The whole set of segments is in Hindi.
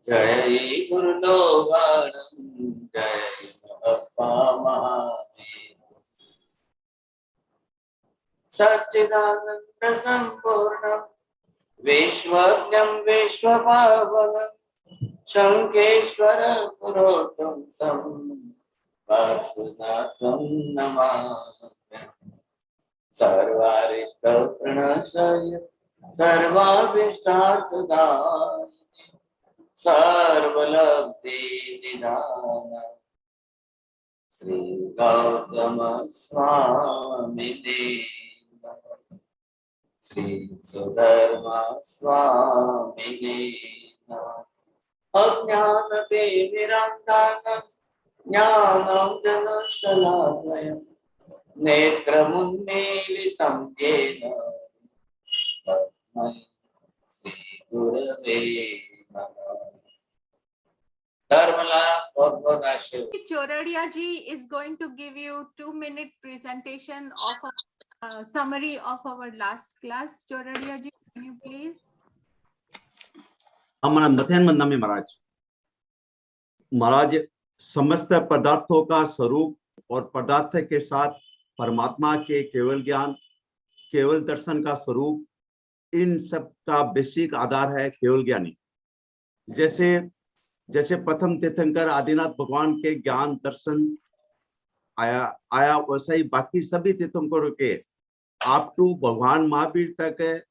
जय गुरुलोगानंद जय महप्पा महावीर सच्चिदानंद संपूर्ण विश्वज्ञं विश्वपावनं शंखेश्वर पुरोतम सं वासुदेवं नमामि सर्वारिष्ट प्रणशय सर्वाभीष्टार्थदायिने सर्वलब्धि निधान श्री गौतम स्वामिने श्री सुधर्मा स्वामिने अज्ञानतिमिरान्धः ज्ञानाञ्जनशलाकया नेत्रमुन्मीलितं येन तस्मै श्रीगुरवे नमः। धर्मला बहुत बहुत आशीर्वाद। Choradia ji is going to give you 2-minute presentation of a summary of our last class. Choradia ji, can you please? हमारा नथेन मंदामी महाराज समस्त पदार्थों का स्वरूप और पदार्थ के साथ परमात्मा के केवल ज्ञान, केवल दर्शन का स्वरूप, इन सब का बेसिक आधार है केवल ज्ञानी। जैसे प्रथम तीर्थंकर आदिनाथ भगवान के ज्ञान दर्शन आया वैसा ही बाकी सभी तीर्थंकरों के आप टू भगवान महावीर तक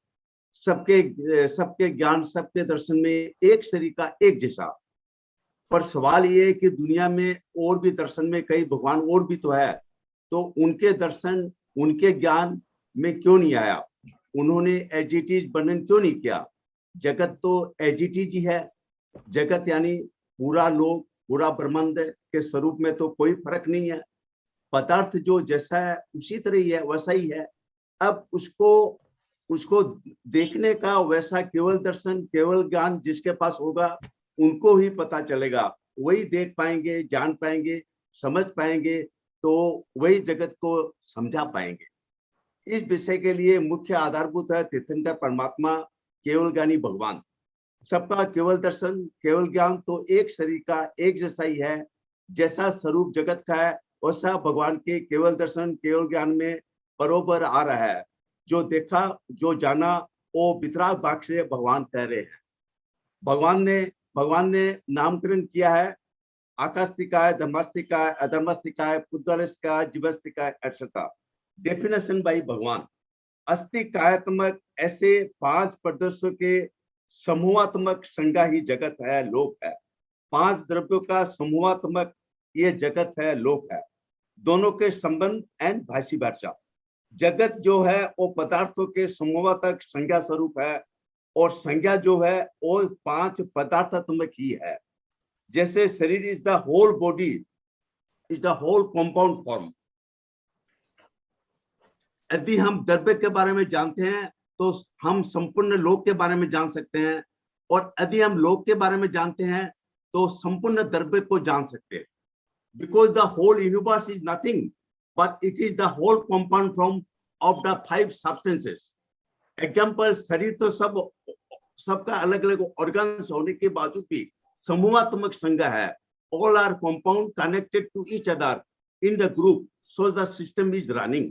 सबके ज्ञान, सबके दर्शन में एक सरीका एक जैसा। पर सवाल ये है कि दुनिया में और भी दर्शन में कई भगवान और भी तो है, तो उनके दर्शन, उनके ज्ञान में क्यों नहीं आया? उन्होंने एज इट इज वर्णन क्यों नहीं किया? जगत तो एज इट इज ही है। जगत यानी पूरा लोक, पूरा ब्रह्मांड के स्वरूप में तो कोई फर्क नहीं है। पदार्थ जो जैसा है उसी तरह ही है, वैसा ही है। अब उसको देखने का वैसा केवल दर्शन, केवल ज्ञान जिसके पास होगा उनको ही पता चलेगा, वही देख पाएंगे, जान पाएंगे, समझ पाएंगे, तो वही जगत को समझा पाएंगे। इस विषय के लिए मुख्य आधारभूत है तीर्थंकर परमात्मा, केवल ज्ञानी भगवान। सबका केवल दर्शन, केवल ज्ञान तो एक शरीर का एक जैसा ही है। जैसा स्वरूप जगत का है वैसा भगवान के केवल दर्शन, केवल ज्ञान में बरोबर आ रहा है। जो देखा, जो जाना, वो वितराग भाग से भगवान कह रहे हैं। भगवान ने नामकरण किया है आकास्तिकाय, धर्मास्तिकाय, अधर्मास्तिकाय, पुद्गलिकाय, जीवास्तिकाय एक्सेट्रा। डेफिनेशन बाई भगवान। अस्तिकायात्मक ऐसे 5 प्रदर्शों के समूहात्मक संज्ञा ही जगत है, लोक है। 5 द्रव्यों का समूहात्मक ये जगत है, लोक है। दोनों के संबंध एंड भाषी भाषा। जगत जो है वो पदार्थों के समूहात्मक संज्ञा स्वरूप है, और संज्ञा जो है वो 5 पदार्थात्मक ही है। जैसे शरीर is the whole body, is the whole compound form. यदि हम द्रव्य के बारे में जानते हैं तो हम संपूर्ण लोक के बारे में जान सकते हैं, और यदि हम लोक के बारे में जानते हैं तो संपूर्ण द्रव्य को जान सकते हैं। Because the whole universe is nothing but it is the whole compound form of the 5 substances. Example, शरीर तो सबका अलग अलग ऑर्गन्स होने के बावजूद भी समूहात्मक संज्ञा है। All are compound connected to each other in the group, so the system is running.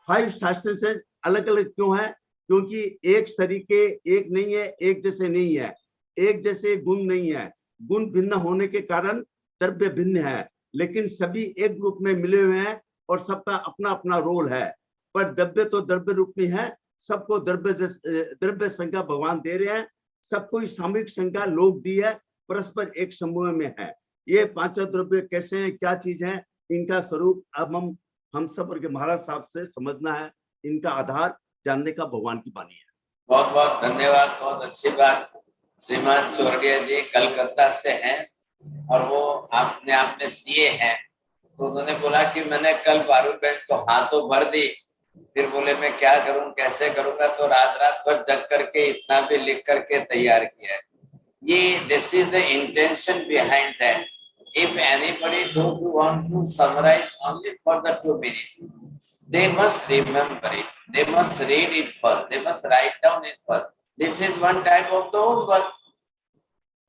5 substances अलग अलग क्यों है? क्योंकि एक शरीर के एक नहीं है, एक जैसे नहीं है, एक जैसे गुण नहीं है। गुण भिन्न होने के कारण द्रव्य भिन्न है, लेकिन सभी एक ग्रुप में मिले हुए हैं और सबका अपना अपना रोल है। पर द्रव्य तो द्रव्य रूप में है, सबको द्रव्य संज्ञा भगवान दे रहे हैं। सबको सामूहिक संज्ञा लोक दी है, परस्पर एक समूह में है। ये 5 द्रव्य कैसे हैं, क्या चीज है, इनका स्वरूप अब हम सब के महाराज साहब से समझना है। इनका आधार जानने का भगवान की वाणी है। बहुत बहुत धन्यवाद, बहुत अच्छी बात। श्रीमान चोरडिया जी कलकत्ता से हैं और वो आपने सीए हैं, तो उन्होंने बोला कि मैंने कल पारुल बहन को हाथों भर दी, फिर बोले मैं क्या करूं, कैसे करूंगा, तो रात भर जग करके इतना भी लिख करके तैयार किया है। ये this is the intention behind that. If anybody those who want to summarize only for the 2 minutes, they must remember it. They must read it first. They must write down it first. This is one type of the homework.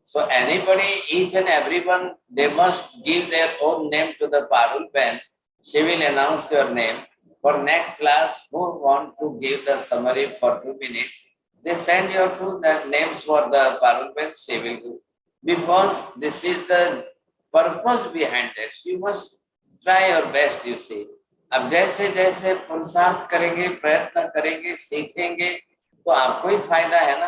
So anybody, each and everyone, they must give their own name to the Parul pen. She will announce your name. For next class, who want to give the summary for 2 minutes, they send your two the names for the Parul pen. She will do. Because this is the purpose behind it. You must try your best, you see. अब जैसे जैसे पुरुषार्थ करेंगे, प्रयत्न करेंगे, सीखेंगे, तो आपको ही फायदा है ना।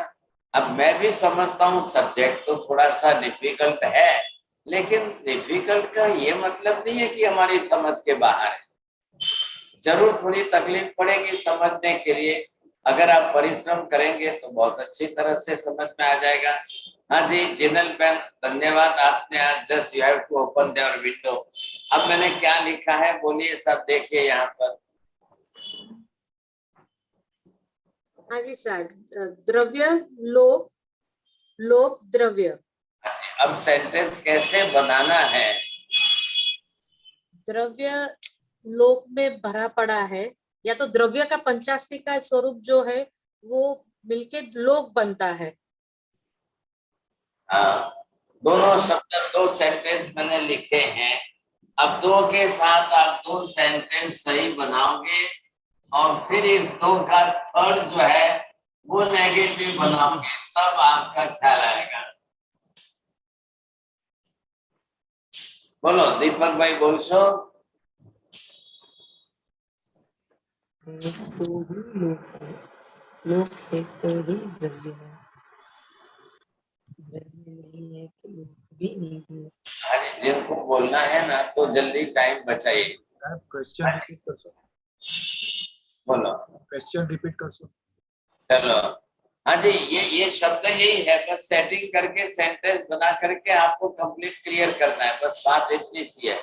अब मैं भी समझता हूँ सब्जेक्ट तो थोड़ा सा डिफिकल्ट है, लेकिन डिफिकल्ट का ये मतलब नहीं है कि हमारी समझ के बाहर है। जरूर थोड़ी तकलीफ पड़ेगी समझने के लिए, अगर आप परिश्रम करेंगे तो बहुत अच्छी तरह से समझ में आ जाएगा। हाँ जी, जिनल पेन, धन्यवाद, आपने आज just you have to open their window. अब मैंने क्या लिखा है बोलिए सब, देखिए यहाँ पर। हाँ जी सर, द्रव्य लोक, लोक द्रव्य। अब सेंटेंस कैसे बनाना है? द्रव्य लोक में भरा पड़ा है, या तो द्रव्य का पंचास्ती का स्वरूप जो है वो मिलके लोक बनता है। हाँ, दोनों शब्द, दो सेंटेंस मैंने लिखे हैं। अब दो के साथ आप दो सेंटेंस सही बनाओगे और फिर इस दो का थर्ड जो है वो नेगेटिव बनाओगे, तब आपका ख्याल आएगा। बोलो दीपक भाई, बोल सो। लोक है तो ही द्रव्य है, द्रव्य नहीं है तो लोक भी नहीं है। अरे जिनको बोलना है ना तो जल्दी टाइम बचाइए। आप क्वेश्चन रिपीट कर सो। बोलो, क्वेश्चन रिपीट कर सो। चलो। हाँ जी, ये शब्द यही है, बस सेटिंग करके सेंटेंस बना करके आपको कंप्लीट क्लियर करना है, बस बात इतनी सी है।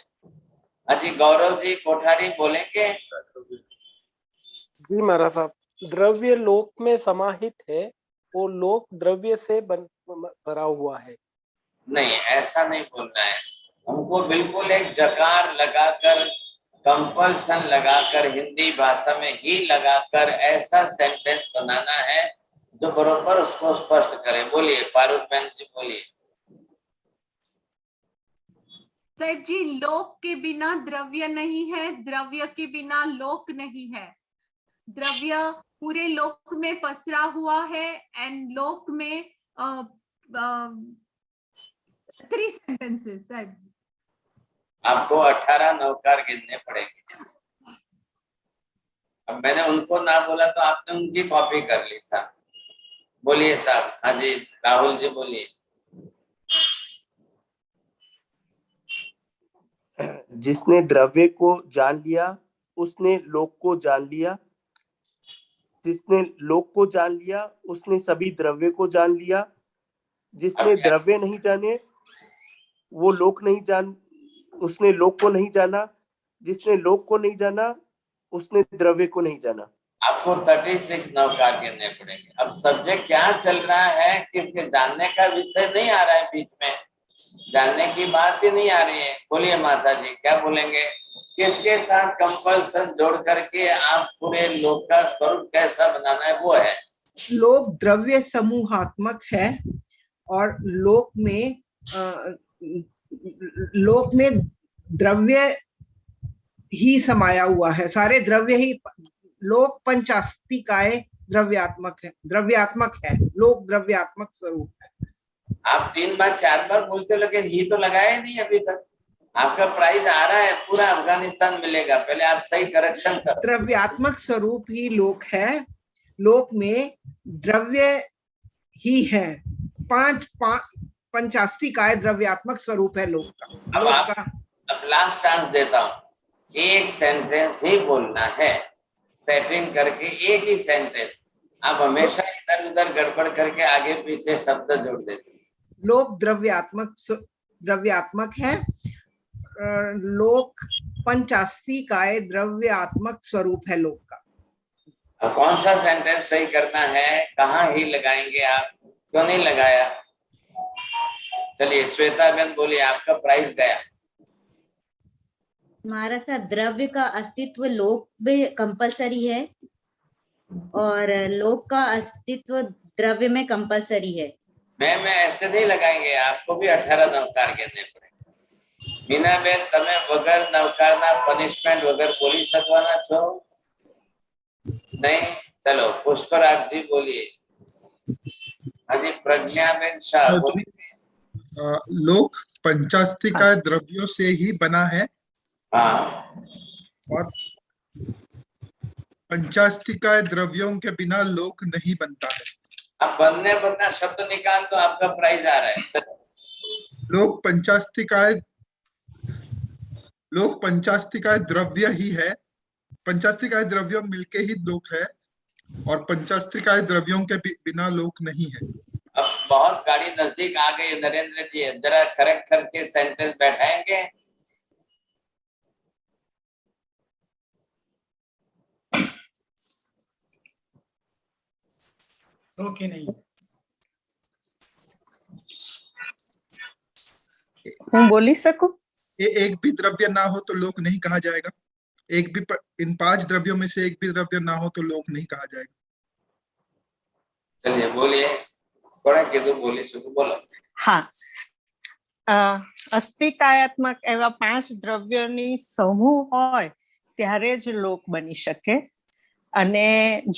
हाँ जी, गौरव जी कोठारी बोलेंगे। जी महाराज साहब, द्रव्य लोक में समाहित है, वो लोक द्रव्य से भरा हुआ है। नहीं, ऐसा नहीं बोलना है हमको, बिल्कुल एक जकार लगाकर, कंपल्सन लगाकर, हिंदी भाषा में ही लगाकर ऐसा सेंटेंस बनाना है जो बरोबर उसको स्पष्ट करे। बोलिए पारुल बहन जी, बोलिए। सर जी, लोक के बिना द्रव्य नहीं है, द्रव्य के बिना लोक नहीं है। द्रव्य पूरे लोक में पसरा हुआ है एंड लोक में 3 sentences सर जी। आपको 18 नौकार गिनने पड़ेंगे। अब मैंने उनको ना बोला तो आपने उनकी कॉपी कर ली था। बोलिए साहब। हाँ जी, राहुल जी बोलिए। जिसने द्रव्य को जान लिया उसने लोक को जान लिया, जिसने लोक को जान लिया उसने सभी द्रव्य को जान लिया, जिसने द्रव्य नहीं जाने वो लोक नहीं जान, उसने लोक को नहीं जाना, जिसने लोक को नहीं जाना उसने द्रव्य को नहीं जाना। आपको 36 नौकार गिनने पड़ेंगे। अब सब्जेक्ट क्या चल रहा है, किसके जानने का विषय नहीं आ रहा है, बीच में जानने की बात ही नहीं आ रही है। बोलिए माता जी, क्या बोलेंगे? किसके साथ कंपल्सन जोड़ करके आप पूरे लोक का स्वरूप कैसा बनाना है, वो है। लोक द्रव्य समूहात्मक है और लोक में द्रव्य ही समाया हुआ है, सारे द्रव्य ही। लोक पंचास्तिकाय द्रव्यात्मक है, लोक द्रव्यात्मक स्वरूप है। आप 3 बार 4 बार बोलते, लेकिन ही तो लगाया नहीं अभी तक। आपका प्राइज आ रहा है, पूरा अफगानिस्तान मिलेगा, पहले आप सही करेक्शन करो। द्रव्यात्मक स्वरूप ही लोक है, लोक में द्रव्य ही है। 5 पंचास्तिकाय द्रव्यात्मक स्वरूप है लोक का। अब लास्ट चांस देता हूँ, एक सेंटेंस ही बोलना है, सेटिंग करके एक ही सेंटेंस। आप हमेशा इधर उधर गड़बड़ करके आगे पीछे शब्द जोड़ देते। लोक द्रव्यात्मक है, लोक पंचास्तिकाय द्रव्यात्मक स्वरूप है लोक का। अब कौन सा सेंटेंस सही करना है, कहाँ ही लगाएंगे आप, क्यों नहीं लगाया? चलिए श्वेता बहन बोलिए, आपका प्राइस गया। महाराज साहब, द्रव्य का अस्तित्व लोक में कंपलसरी है और लोक का अस्तित्व द्रव्य में कंपलसरी है। मैं ऐसे नहीं लगाएंगे, आपको भी 18 नवकार कहने पड़ेंगे। मीना बेन તમે વગર નવકારના પનિશમેન્ટ વગર બોલી શકવાના છો? नहीं, चलो पुष्पराज जी बोलिए। हाजी प्रज्ञा बेन शाह बोलिए। लोक पंचास्तिकाय द्रव्यों से ही बना है हाँ, और पंचास्तिकाय द्रव्यों के बिना लोक नहीं बनता है। अब बनना शब्द निकाल तो आपका प्राइज आ रहा है। चलो लोक पंचास्तिकाय द्रव्य ही है, पंचास्तिकाय द्रव्यों मिलके ही लोक है और पंचास्तिकाय द्रव्यों के बिना लोक नहीं है। अब बहुत गाड़ी नजदीक आ गई नरेंद्र जी, जरा करेक्ट करके सेंटेंस बैठाएंगे। ओके नहीं હું બોલી શકું? एक भी द्रव्य ना हो तो लोक नहीं कहा जाएगा। एक भी इन 5 द्रव्यों में से एक भी द्रव्य ना हो तो लोक नहीं कहा जाएगा। चलिए बोलिए, थोड़ा कीधું બોલી શકું, બોલો। હા, અસ્તિકાયાત્મક એવા 5 દ્રવ્યોની સમૂહ હોય ત્યારે જ લોક બની શકે, અને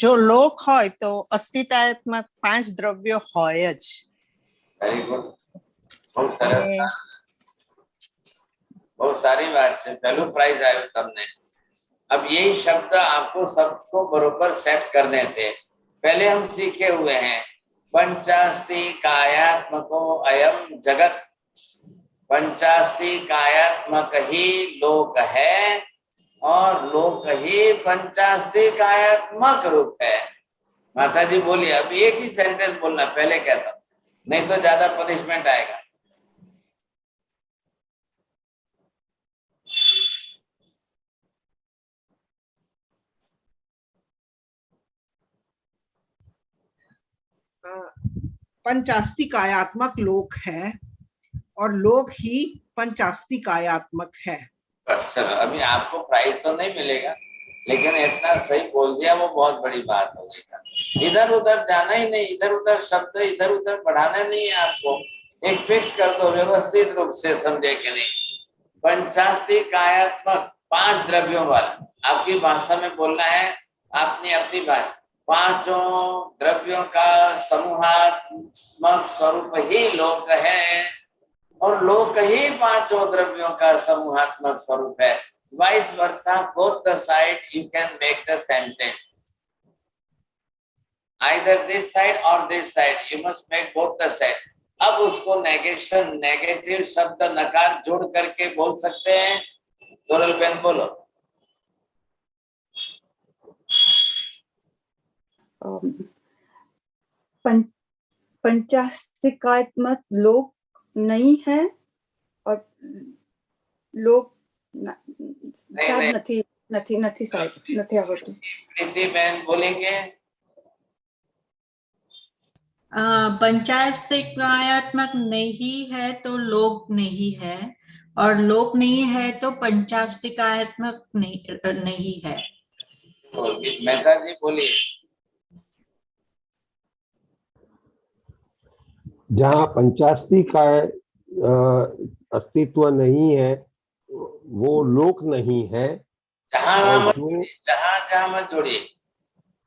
જો લોક હોય તો અસ્તિકાયાત્મક 5 દ્રવ્યો હોય જ। वेरी गुड, बहुत सरस, बहुत सारी बात है। पहलू प्राइज आयो तुमने। अब यही शब्द आपको सबको बरोबर सेट करने थे। पहले हम सीखे हुए हैं पंचास्ति कायात्मको अयम जगत, पंचास्ति कायात्मक ही लोक है और लोक ही पंचास्ति कायात्मक रूप है। माता जी बोलिए, अब एक ही सेंटेंस बोलना, पहले कहता हूं, नहीं तो ज्यादा पनिशमेंट आएगा। पंचास्तिकायात्मक लोक है और लोक ही पंचास्तिकायात्मक है। अच्छा, अभी आपको प्राइज तो नहीं मिलेगा, लेकिन इतना सही बोल दिया वो बहुत बड़ी बात हो गई। इधर उधर जाना ही नहीं, इधर उधर शब्द इधर उधर बढ़ाना नहीं है आपको, एक फिक्स कर दो, व्यवस्थित रूप से समझे कि नहीं। पंचास्तिकायात्मक 5 द्रव्यों वाला आपकी भाषा में बोलना है, आपने अपनी भाषा, 5 द्रव्यों का समूहात्मक स्वरूप ही लोक है और लोक ही 5 द्रव्यों का समूहात्मक स्वरूप है। Vice versa, both the side you can make the sentence. Either this side or this side, you must make both the side. अब उसको नेगेशन, नेगेटिव शब्द नकार जोड़ करके बोल सकते हैं। दोरल बेन बोलो। पंचास्तिकात्मक लोक नहीं है और लोक નથી સાહેબ, નથી આવડતું। प्रीति बहन बोलेंगे। पंचास्तिकायात्मक नहीं है तो लोक नहीं है और लोक नहीं है तो पंचास्तिकायात्मक नहीं है। मेहता जी बोलिए। जहाँ पंचास्ति का अस्तित्व नहीं है वो लोक नहीं है। जहाँ मत जोड़िए,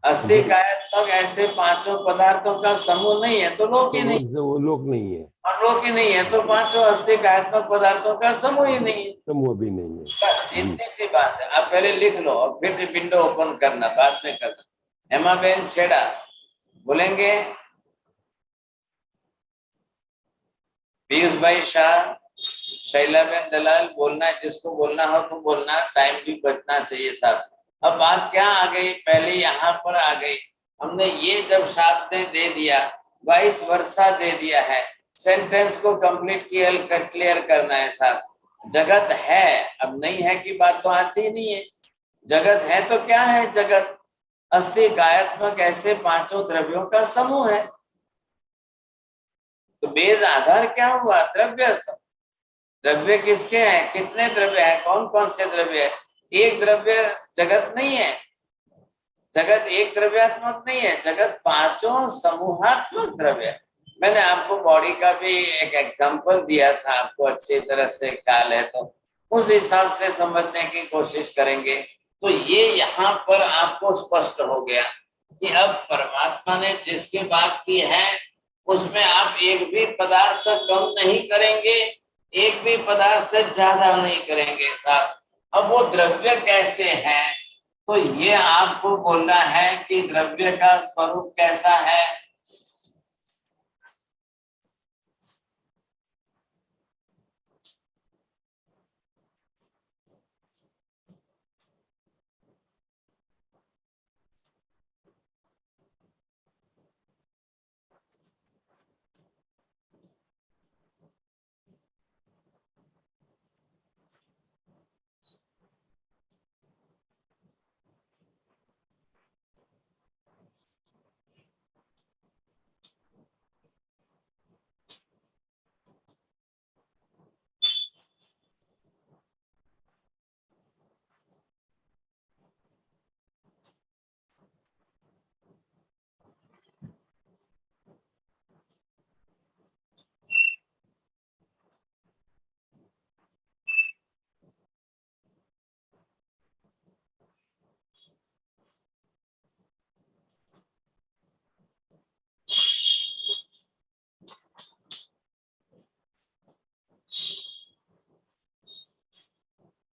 अस्तिकायात्मक ऐसे 5 पदार्थों का समूह नहीं है तो लोक ही नहीं, वो लोक नहीं है, और लोक ही नहीं है तो 5 अस्तिकायात्मक पदार्थों का समूह ही नहीं है, समूह भी नहीं है। बस इतनी सी बात है। आप पहले लिख लो और फिर विंडो ओपन करना, बाद में करना। हेमा बेन छेड़ा बोलेंगे। पीयूष भाई शाह, शैलाबेन दलाल बोलना है, जिसको बोलना हो तो बोलना, टाइम भी बचना चाहिए साथ। अब बात क्या आ गई, पहले यहाँ पर आ गई, हमने ये जब साथ ने दे दिया, वाइस वर्सा दे दिया है, सेंटेंस को कंप्लीट क्लियर करना है साथ। जगत है, अब नहीं है की बात तो आती नहीं है। जगत है तो क्या है, जगत अस्तिकायात्मक ऐसे 5 द्रव्यों का समूह है। तो बेस आधार क्या हुआ, द्रव्य। द्रव्य किसके हैं, कितने द्रव्य हैं, कौन कौन से द्रव्य है। एक द्रव्य जगत नहीं है, जगत एक द्रव्यात्मक नहीं है, जगत 5 समूहात्मक द्रव्य है। मैंने आपको बॉडी का भी एक एग्जांपल दिया था, आपको अच्छी तरह से ख्याल है तो उस हिसाब से समझने की कोशिश करेंगे। तो ये यहाँ पर आपको स्पष्ट हो गया कि अब परमात्मा ने जिसकी बात की है उसमें आप एक भी पदार्थ कम नहीं करेंगे, एक भी पदार्थ ज्यादा नहीं करेंगे साहब। अब वो द्रव्य कैसे है, तो ये आपको बोलना है कि द्रव्य का स्वरूप कैसा है।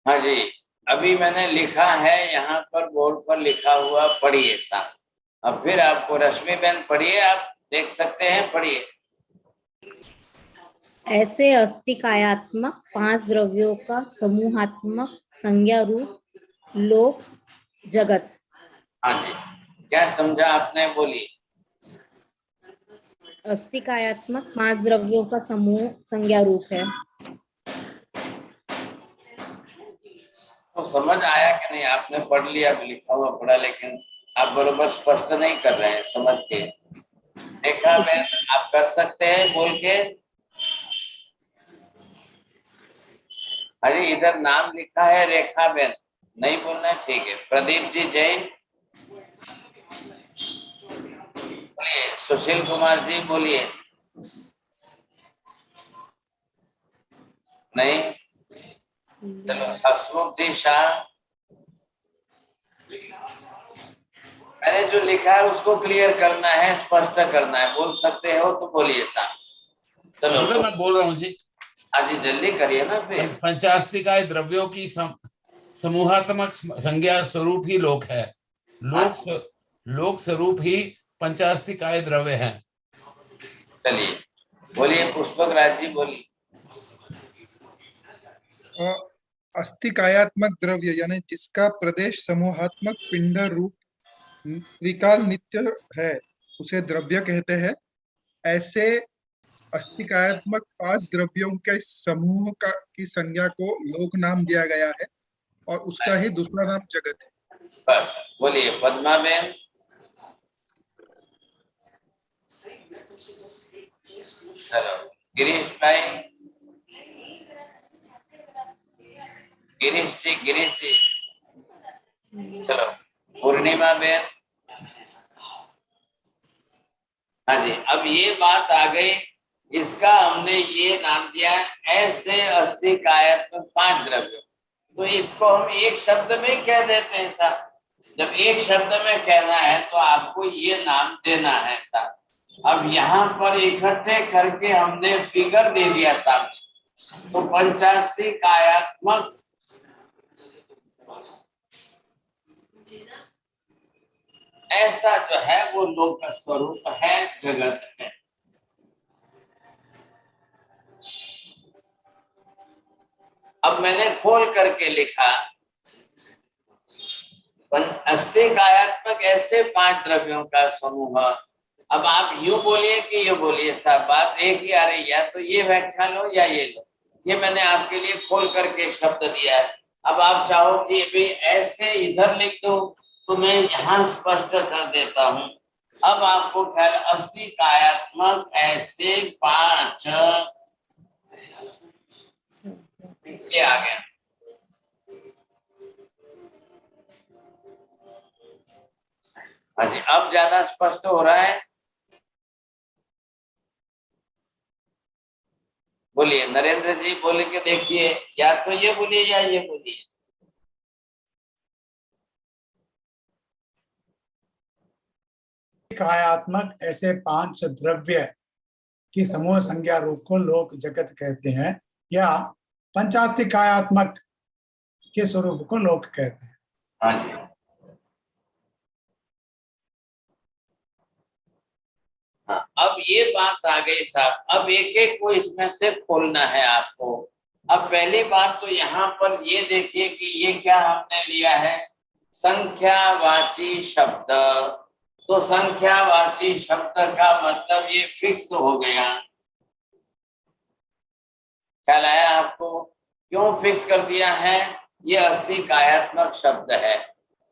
हाँ जी, अभी मैंने लिखा है यहाँ पर बोर्ड पर लिखा हुआ, पढ़िए साहब। अब फिर आपको रश्मि बहन पढ़िए, आप देख सकते हैं, पढ़िए। ऐसे अस्तिकायात्मक 5 द्रव्यों का समूहात्मक संज्ञा रूप लोक जगत। हाँ जी, क्या समझा आपने, बोलिए। अस्तिकायात्मक 5 द्रव्यों का समूह संज्ञा रूप है। तो समझ आया कि नहीं? आपने पढ़ लिया, लिखा हुआ पढ़ा, लेकिन आप बरोबर स्पष्ट नहीं कर रहे हैं समझ के। देखा बहन, आप कर सकते हैं बोल के। अरे इधर नाम लिखा है रेखा बहन, नहीं बोलना है, ठीक है। प्रदीप जी जैन बोलिए। सुशील कुमार जी बोलिए। नहीं, चलो। हसमुख जी शाह, मैंने जो लिखा है उसको क्लियर करना है, स्पष्ट करना है। बोल सकते हो तो बोलिए साहब। चलो मैं बोल रहा हूँ जी। हाँ जी, जल्दी करिए ना फिर। पंचास्तिकाय द्रव्यों की समूहात्मक संज्ञा स्वरूप ही लोक है। लोक स्वरूप ही पंचास्तिकाय द्रव्य है। चलिए बोलिए, पुष्पक राज जी बोलिए। अस्तिकायात्मक द्रव्य यानी जिसका प्रदेश समूहात्मक पिंड रूप त्रिकाल नित्य है उसे द्रव्य कहते हैं। ऐसे अस्तिकायात्मक 5 द्रव्यों के समूह की संज्ञा को लोक नाम दिया गया है और उसका ही दूसरा नाम जगत है। बस बोलिए पद्मा बहन। चलो गिरीश भाई, गिरीश जी। चलो पूर्णिमा बहन। हाँ जी, अब ये बात आ गई, इसका हमने ये नाम दिया ऐसे अस्तिकायात्मक 5 द्रव्य। तो इसको हम एक शब्द में ही कह देते हैं साहब। जब एक शब्द में कहना है तो आपको ये नाम देना है साहब। अब यहाँ पर इकट्ठे करके हमने फिगर दे दिया साहब। तो पंचास्तिकायात्मक ऐसा जो है वो लोक का स्वरूप है, जगत है। अब मैंने खोल करके लिखा, अस्तिकायात्मक ऐसे 5 द्रव्यों का समूह। अब आप यूं बोलिए कि यूं बोलिए, सब बात एक ही आ रही है। तो ये व्याख्या लो या ये लो, ये मैंने आपके लिए खोल करके शब्द दिया है। अब आप चाहो कि भी ऐसे इधर लिख दो तो मैं यहाँ स्पष्ट कर देता हूँ। अब आपको ख्याल, अस्तिकायात्मक ऐसे 5, ये आ गया। हाँ जी, अब ज्यादा स्पष्ट हो रहा है। बोलिए नरेंद्र जी, बोल के देखिए, या तो ये बोलिए या ये बोलिए। कायात्मक ऐसे 5 द्रव्य की समूह संज्ञा रूप को लोक जगत कहते हैं, या पंचास्ति कायात्मक के स्वरूप को लोक कहते हैं। हाँ जी। हाँ, अब ये बात आ गई साहब, अब एक एक को इसमें से खोलना है आपको। अब पहली बात तो यहाँ पर ये देखिए कि ये क्या हमने लिया है, संख्यावाची शब्द। तो संख्यावाची शब्द का मतलब ये फिक्स हो गया, ख्याल आया आपको? क्यों फिक्स कर दिया है? ये अस्थि कायात्मक शब्द है।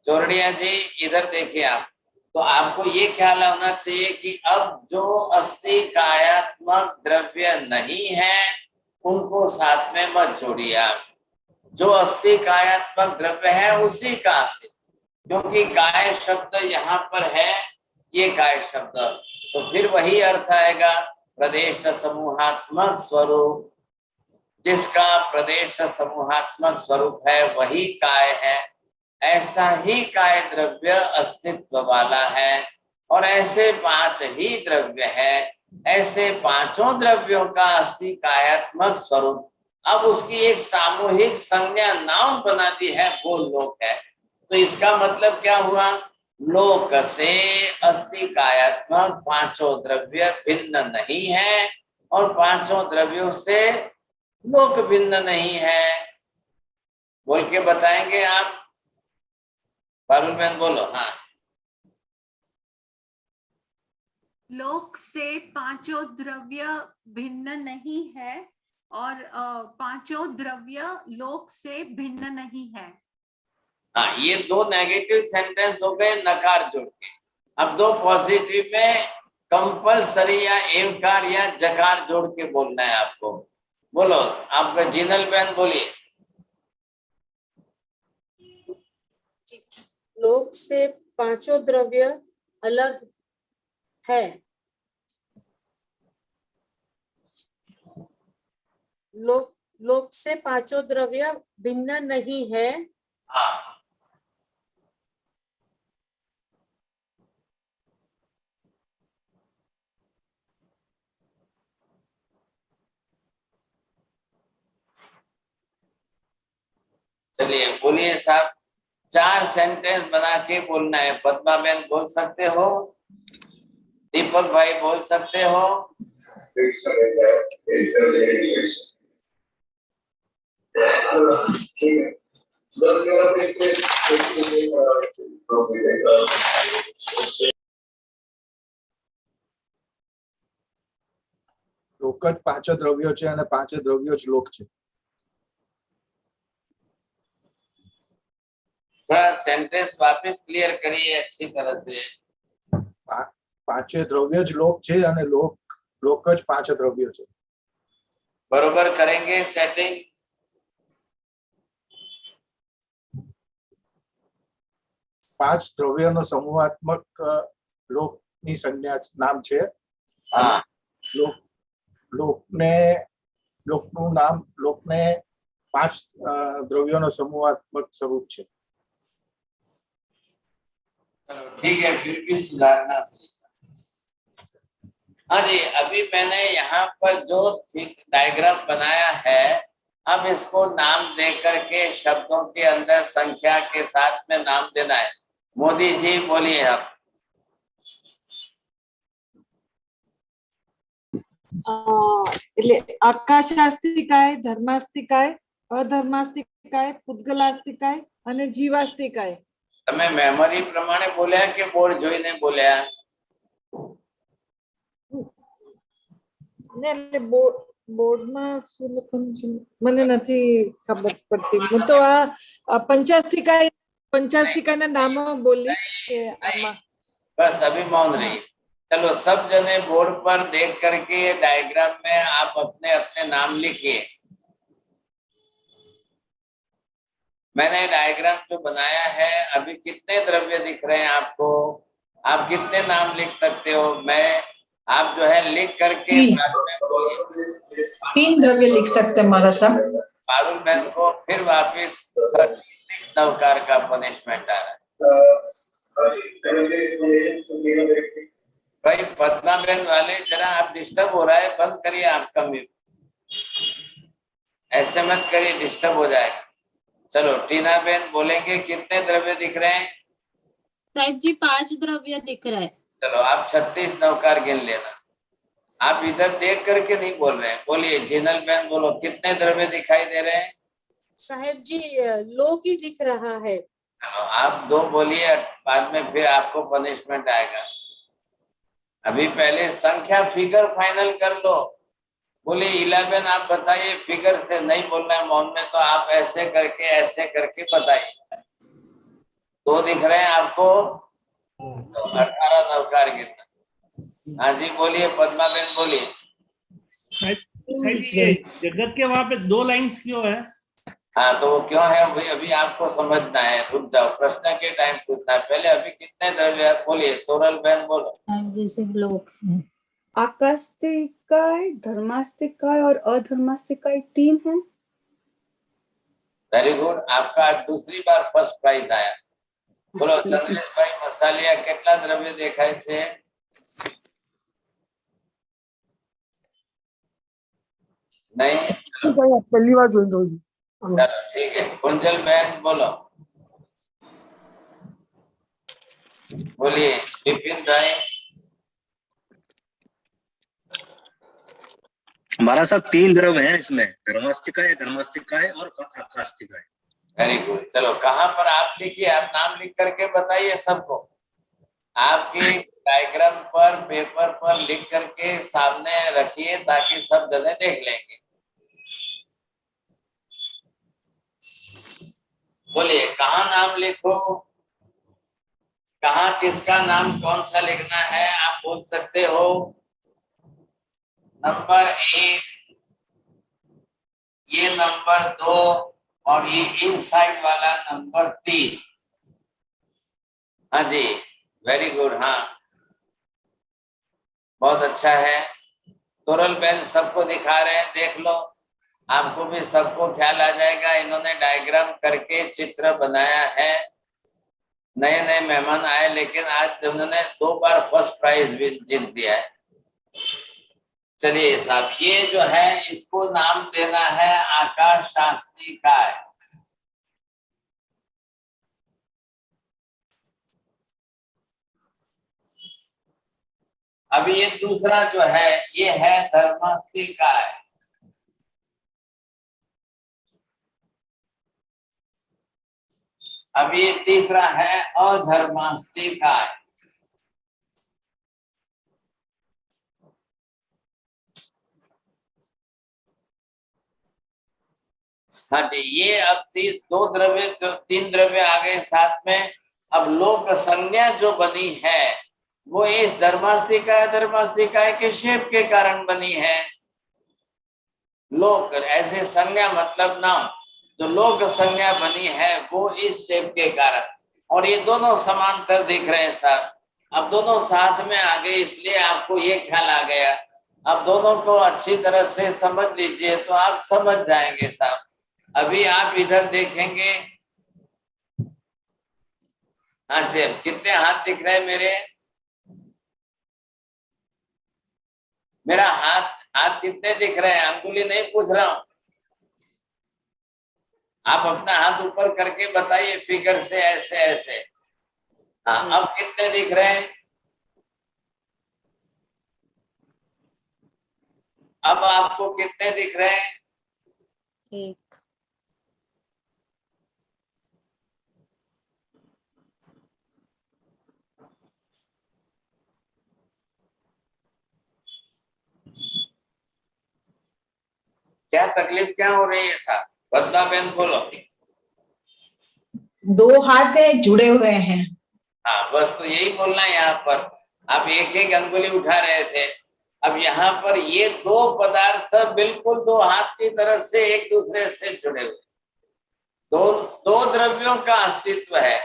चौरड़िया जी इधर देखिए आप, तो आपको ये ख्याल होना चाहिए कि अब जो अस्थि कायात्मक द्रव्य नहीं है उनको साथ में मत जोड़िए आप। जो अस्थि कायात्मक द्रव्य है उसी का अस्तित्व, क्योंकि काय शब्द यहाँ पर है, ये काय शब्द, तो फिर वही अर्थ आएगा प्रदेश समूहात्मक स्वरूप। जिसका प्रदेश समूहात्मक स्वरूप है वही काय है। ऐसा ही काय द्रव्य अस्तित्व वाला है, और ऐसे 5 ही द्रव्य है। ऐसे 5 द्रव्यों का अस्थि कायात्मक स्वरूप अब उसकी एक सामूहिक संज्ञा नाम बना दी है, वो लोक है। तो इसका मतलब क्या हुआ? लोक से अस्थि कायात्मक 5 द्रव्य भिन्न नहीं है, और 5 द्रव्यों से लोक भिन्न नहीं है। बोल के बताएंगे आप? पारुल बहन बोलो। हाँ, लोक से 5 द्रव्य भिन्न नहीं है, और 5 द्रव्य लोक से भिन्न नहीं है। हाँ, ये 2 नेगेटिव सेंटेंस हो गए नकार जोड़ के। अब 2 पॉजिटिव में कंपलसरी या एवकार या जकार जोड़ के बोलना है आपको। बोलो आप, जिनल बहन बोलिए। लोक से 5 द्रव्य अलग है। लोक से 5 द्रव्य भिन्न नहीं है। हाँ, चलिए बोलिए साहब, 4 सेंटेंस बना के बोलना है। पद्मा बहन बोल सकते हो, दीपक भाई बोल सकते हो। લોક જ 5 દ્રવ્યો છે અને 5 દ્રવ્યો જ લોક છે। थोड़ा सेंटेंस वापस क्लियर करिए अच्छी तरह से। 5 દ્રવ્ય જ લોક છે અને લોક જ 5 દ્રવ્યો છે। बरोबर करेंगे सेटिंग। 5 દ્રવ્યોનો સમૂહાત્મક લોકની સંજ્ઞા નામ છે। हाँ, લોકનું નામ, લોકને 5 દ્રવ્યોનો સમૂહાત્મક સ્વરૂપ છે। चलो ठीक है, फिर भी सुधारना। हाँ जी, अभी मैंने यहाँ पर जो डायग्राम बनाया है, अब इसको नाम दे करके शब्दों के अंदर संख्या के साथ में नाम देना है। मोदी जी बोलिए आप। એટલે આકાશાસ્તિકાય, ધર્માસ્તિકાય, અધર્માસ્તિકાય, પુદ્ગલાસ્તિકાય અને જીવાસ્તિકાય। તમે મેમરી પ્રમાણે બોલ્યા કે બોર્ડ જોઈને બોલ્યા? ને એટલે બોર્ડમાં શું લખવાનું છે મને નથી ખબર પડતી। હું તો આ पंचास्तिकाના નામો બોલી કે આમાં। बस अभी मौन रही। चलो सब जने बोर्ड पर देख करके डायग्राम में आप अपने अपने नाम लिखिए। मैंने डायग्राम जो बनाया है, अभी कितने द्रव्य दिख रहे हैं आपको? आप कितने नाम लिख सकते हो? मैं आप जो है लिख करके बाद में बोलिए। 3 द्रव्य लिख सकते हैं महाराज साहब। पारुल बहन को फिर वापिस 36 नवकार का पनिशमेंट आ रहा है। भाई पद्मा बहन वाले जरा आप डिस्टर्ब हो रहा है, बंद करिए आपका म्यूट। ऐसे मत करिए, डिस्टर्ब हो जाएगा। चलो टीना बहन बोलेंगे कितने द्रव्य दिख रहे हैं? साहिब जी 5 द्रव्य दिख रहा है। चलो आप 36 नवकार गिन लेना। आप इधर देख करके नहीं बोल रहे हैं, बोलिए। जिनल बहन बोलो कितने द्रव्य दिखाई दे रहे हैं? साहेब जी लोक ही दिख रहा है। आप 2 बोलिए, बाद में फिर आपको पनिशमेंट आएगा। अभी पहले संख्या फिगर फाइनल कर लो। बोलिए 11 आप बताइए, फिगर से नहीं बोलना है मौन में, तो आप ऐसे करके बताइए। 2 दिख रहे हैं आपको, तो 18 नवकार गिनना। हाँ जी बोलिए, पद्मा बहन बोलिए। ये जगत के वहां पे 2 लाइंस क्यों है? हाँ तो वो क्यों है भाई, अभी आपको समझना है। रुक जाओ, प्रश्न के टाइम पूछना है पहले। अभी कितने द्रव्य है बोलिए, तोरल बहन बोलो। जैसे लोग आकास्तिकाय, धर्मास्तिकाय और अधर्मास्तिकाय 3 है। वेरी गुड, आपका आज दूसरी बार फर्स्ट प्राइज आया। बोलो चंद्रेश भाई मसालिया कितना द्रव्य देखाय छे? नहीं पहली बार ज्वाइन हो। चलो ठीक है, कुंजल बहन बोलो। बोलिए विपिन भाई। हमारा सब 3 द्रव्य हैं इसमें, धर्मास्तिकाय, धर्मास्तिकाय और आकास्तिकाय। वेरी गुड, चलो कहाँ पर आप लिखिए, आप नाम लिख करके बताइए सबको। आपकी डायग्राम पर पेपर पर लिख करके सामने रखिए ताकि सब जने देख लेंगे। बोलिए कहाँ नाम लिखो, कहाँ किसका नाम कौन सा लिखना है आप बोल सकते हो। नंबर 1, ये नंबर 2 और ये इनसाइड वाला नंबर 3। हाँ जी वेरी गुड, हाँ बहुत अच्छा है। तोरल बहन सबको दिखा रहे हैं, देख लो, आपको भी सबको ख्याल आ जाएगा। इन्होंने डायग्राम करके चित्र बनाया है। नए नए मेहमान आए, लेकिन आज उन्होंने 2 बार फर्स्ट प्राइज भी जीत दिया है। चलिए साहब, ये जो है इसको नाम देना है आकाश शास्त्रिकाय। अभी ये दूसरा जो है ये है धर्मास्तिकाय। अभी ये तीसरा है अधर्मास्तिकाय। हाँ जी, ये अब 3 द्रव्य आ गए साथ में। अब लोक संज्ञा जो बनी है वो इस धर्मास्तिकाय के शेप के कारण बनी है। लोक ऐसे संज्ञा मतलब नाम, जो लोक संज्ञा बनी है वो इस शेप के कारण। और ये दोनों समांतर दिख रहे हैं साथ। अब दोनों साथ में आ गए, इसलिए आपको ये ख्याल आ गया। अब दोनों को अच्छी तरह से समझ लीजिए तो आप समझ जाएंगे साहब। अभी आप इधर देखेंगे, हाँ सर कितने हाथ दिख रहे हैं मेरा हाथ कितने दिख रहे हैं? अंगुली नहीं पूछ रहा हूं, आप अपना हाथ ऊपर करके बताइए फिगर से, ऐसे ऐसे। हाँ अब कितने दिख रहे हैं? अब आपको कितने दिख रहे हैं? 1। क्या तकलीफ क्या हो रही है साहब? बदला बहन बोलो। 2 हाथ जुड़े हुए हैं। हाँ बस तो यही बोलना है। यहाँ पर आप एक एक अंगुली उठा रहे थे। अब यहाँ पर ये 2 पदार्थ बिल्कुल 2 हाथ की तरफ से एक दूसरे से जुड़े हुए, दो द्रव्यों का अस्तित्व है।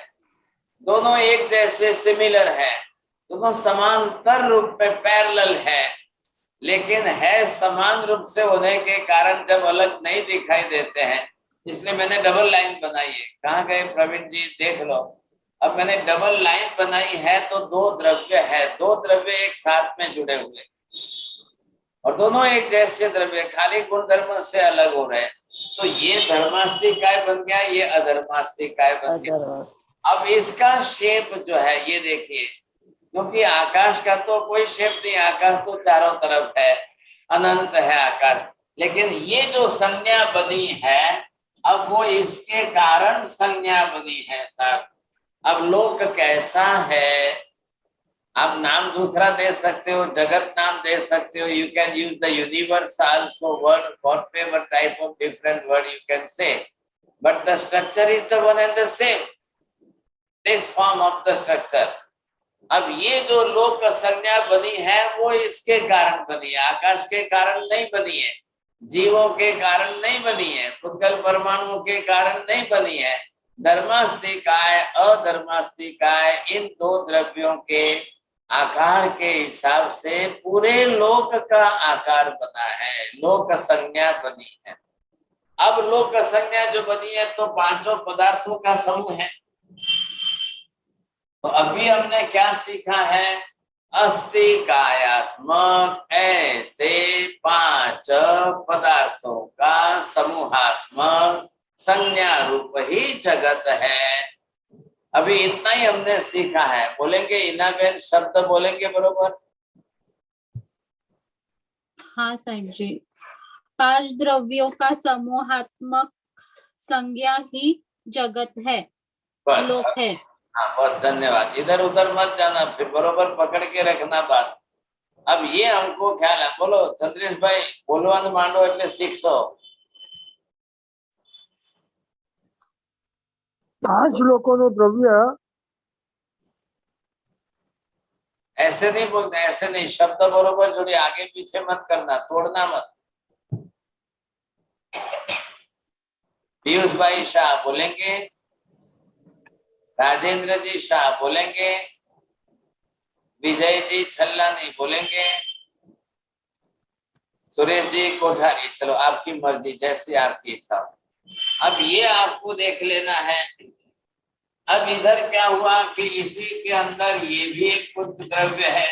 दोनों एक जैसे सिमिलर है। दोनों समांतर रूप में पैरेलल है, लेकिन है समान रूप से होने के कारण जब अलग नहीं दिखाई देते हैं, इसलिए मैंने डबल लाइन बनाई है। कहाँ गए प्रवीण जी, देख लो। अब मैंने डबल लाइन बनाई है तो दो द्रव्य है, दो द्रव्य एक साथ में जुड़े हुए और दोनों एक जैसे द्रव्य, खाली गुण धर्म से अलग हो रहे हैं। तो ये धर्मास्तिकाय बन गया, ये अधर्मास्तिकाय बन गया। अब इसका शेप जो है ये देखिए, क्योंकि आकाश का तो कोई शेप नहीं, आकाश तो चारों तरफ है, अनंत है आकाश। लेकिन ये जो संज्ञा बनी है, अब वो इसके कारण संज्ञा बनी है साहब। अब लोक कैसा है, आप नाम दूसरा दे सकते हो, जगत नाम दे सकते हो, you can use the universe also word, whatever type of different word you can say, but the structure is the one and the same, this form of the structure. अब ये जो लोक संज्ञा बनी है वो इसके कारण बनी है, आकाश के कारण नहीं बनी है, जीवों के कारण नहीं बनी है, पुद्गल परमाणुओं के कारण नहीं बनी है। धर्मास्तिकाय अधर्मास्तिकाय इन दो द्रव्यों के आकार के हिसाब से पूरे लोक का आकार बना है, लोक संज्ञा बनी है। अब लोक संज्ञा जो बनी है तो पांचों पदार्थों का समूह है। तो अभी हमने क्या सीखा है, अस्तिकायात्मक ऐसे पांच पदार्थों का समूहात्मक संज्ञा रूप ही जगत है। अभी इतना ही हमने सीखा है। बोलेंगे इना बहन, शब्द बोलेंगे बरोबर? हाँ साहब जी, पांच द्रव्यों का समूहात्मक संज्ञा ही जगत है, लोक है। हाँ, बहुत धन्यवाद। इधर उधर मत जाना, फिर बरोबर पकड़ के रखना बात। अब ये हमको ख्याल है। बोलो चंद्रेश भाई, बोलवान मांडो એટલે શીખશો। पांच लोकों द्रव्य ऐसे नहीं बोलते, ऐसे नहीं, शब्द बरोबर जोड़िए, आगे पीछे मत करना, तोड़ना मत। पीयूष भाई शाह बोलेंगे, राजेंद्र जी शाह बोलेंगे, विजय जी छल्लानी बोलेंगे, सुरेश जी कोठारी। चलो आपकी मर्जी, जैसी आपकी इच्छा हो। अब ये आपको देख लेना है। अब इधर क्या हुआ कि इसी के अंदर ये भी एक पुत्र द्रव्य है।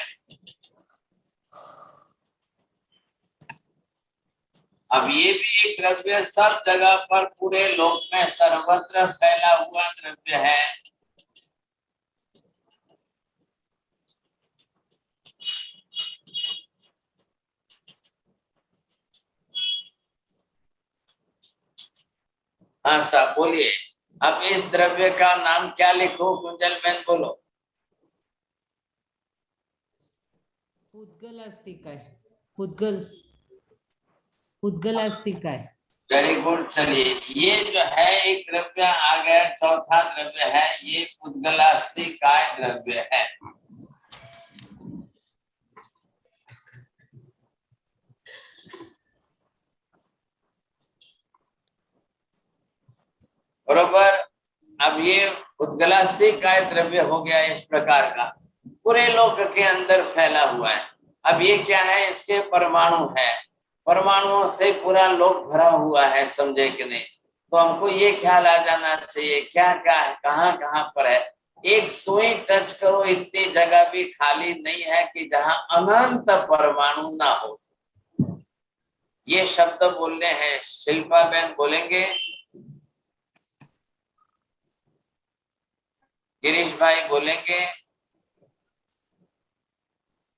अब ये भी एक द्रव्य सब जगह पर पूरे लोक में सर्वत्र फैला हुआ द्रव्य है। हाँ साहब बोलिए। अब इस द्रव्य का नाम क्या लिखो, कुंजल बहन बोलो। पुद्गलास्तिकाय, पुद्गलास्तिकाय। Very good. चलिए, ये जो है एक द्रव्य आ गया, चौथा द्रव्य है, ये पुद्गलास्तिकाय द्रव्य है। बरोबर। अब ये पुद्गलास्तिकाय द्रव्य हो गया इस प्रकार का, पूरे लोक के अंदर फैला हुआ है। अब ये क्या है, इसके परमाणु है, परमाणुओं से पूरा लोक भरा हुआ है, समझे कि नहीं? तो हमको ये ख्याल आ जाना चाहिए क्या क्या है, कहाँ कहाँ पर है। एक सुई टच करो, इतनी जगह भी खाली नहीं है कि जहां अनंत परमाणु ना हो। ये शब्द बोलने हैं। शिल्पा बहन बोलेंगे, गिरीश भाई बोलेंगे।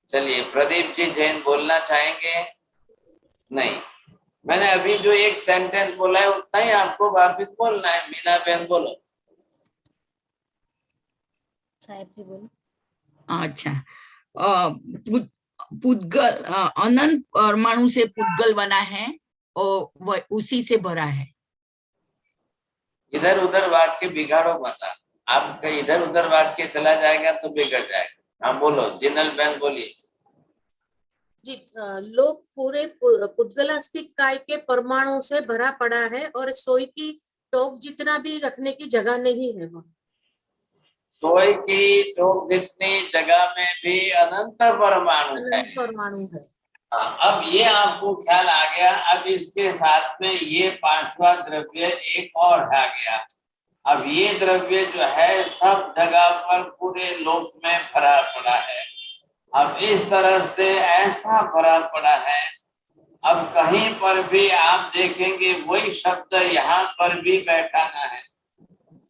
चलिए, प्रदीप जी जैन बोलना चाहेंगे? नहीं, मैंने अभी जो एक सेंटेंस बोला है उतना ही आपको वापिस बोलना है। मीना बहन बोलो। साहब जी बोलो। अच्छा, पुद्गल अनंत परमाणु से पुद्गल बना है और उसी से भरा है। इधर उधर वाक्य बिगाड़ो मत। आपका इधर उधर वाक्य चला जाएगा तो बिगड़ जाएगा। हाँ बोलो, जिनल बहन बोलिए। जी, लोक पूरे पुद्गलास्तिकाय के परमाणु से भरा पड़ा है और सोई की टोक जितना भी रखने की जगह नहीं है वहाँ। सोई की लोक जितनी जगह में भी अनंत परमाणु है। अनंत परमाणु है। अब ये आपको ख्याल आ गया। अब इसके साथ में ये पांचवा द्रव्य एक और आ गया। अब ये द्रव्य जो है सब जगह पर पूरे लोक में भरा पड़ा है। अब इस तरह से ऐसा भरा पड़ा है, अब कहीं पर भी आप देखेंगे वही शब्द यहाँ पर भी बैठाना है।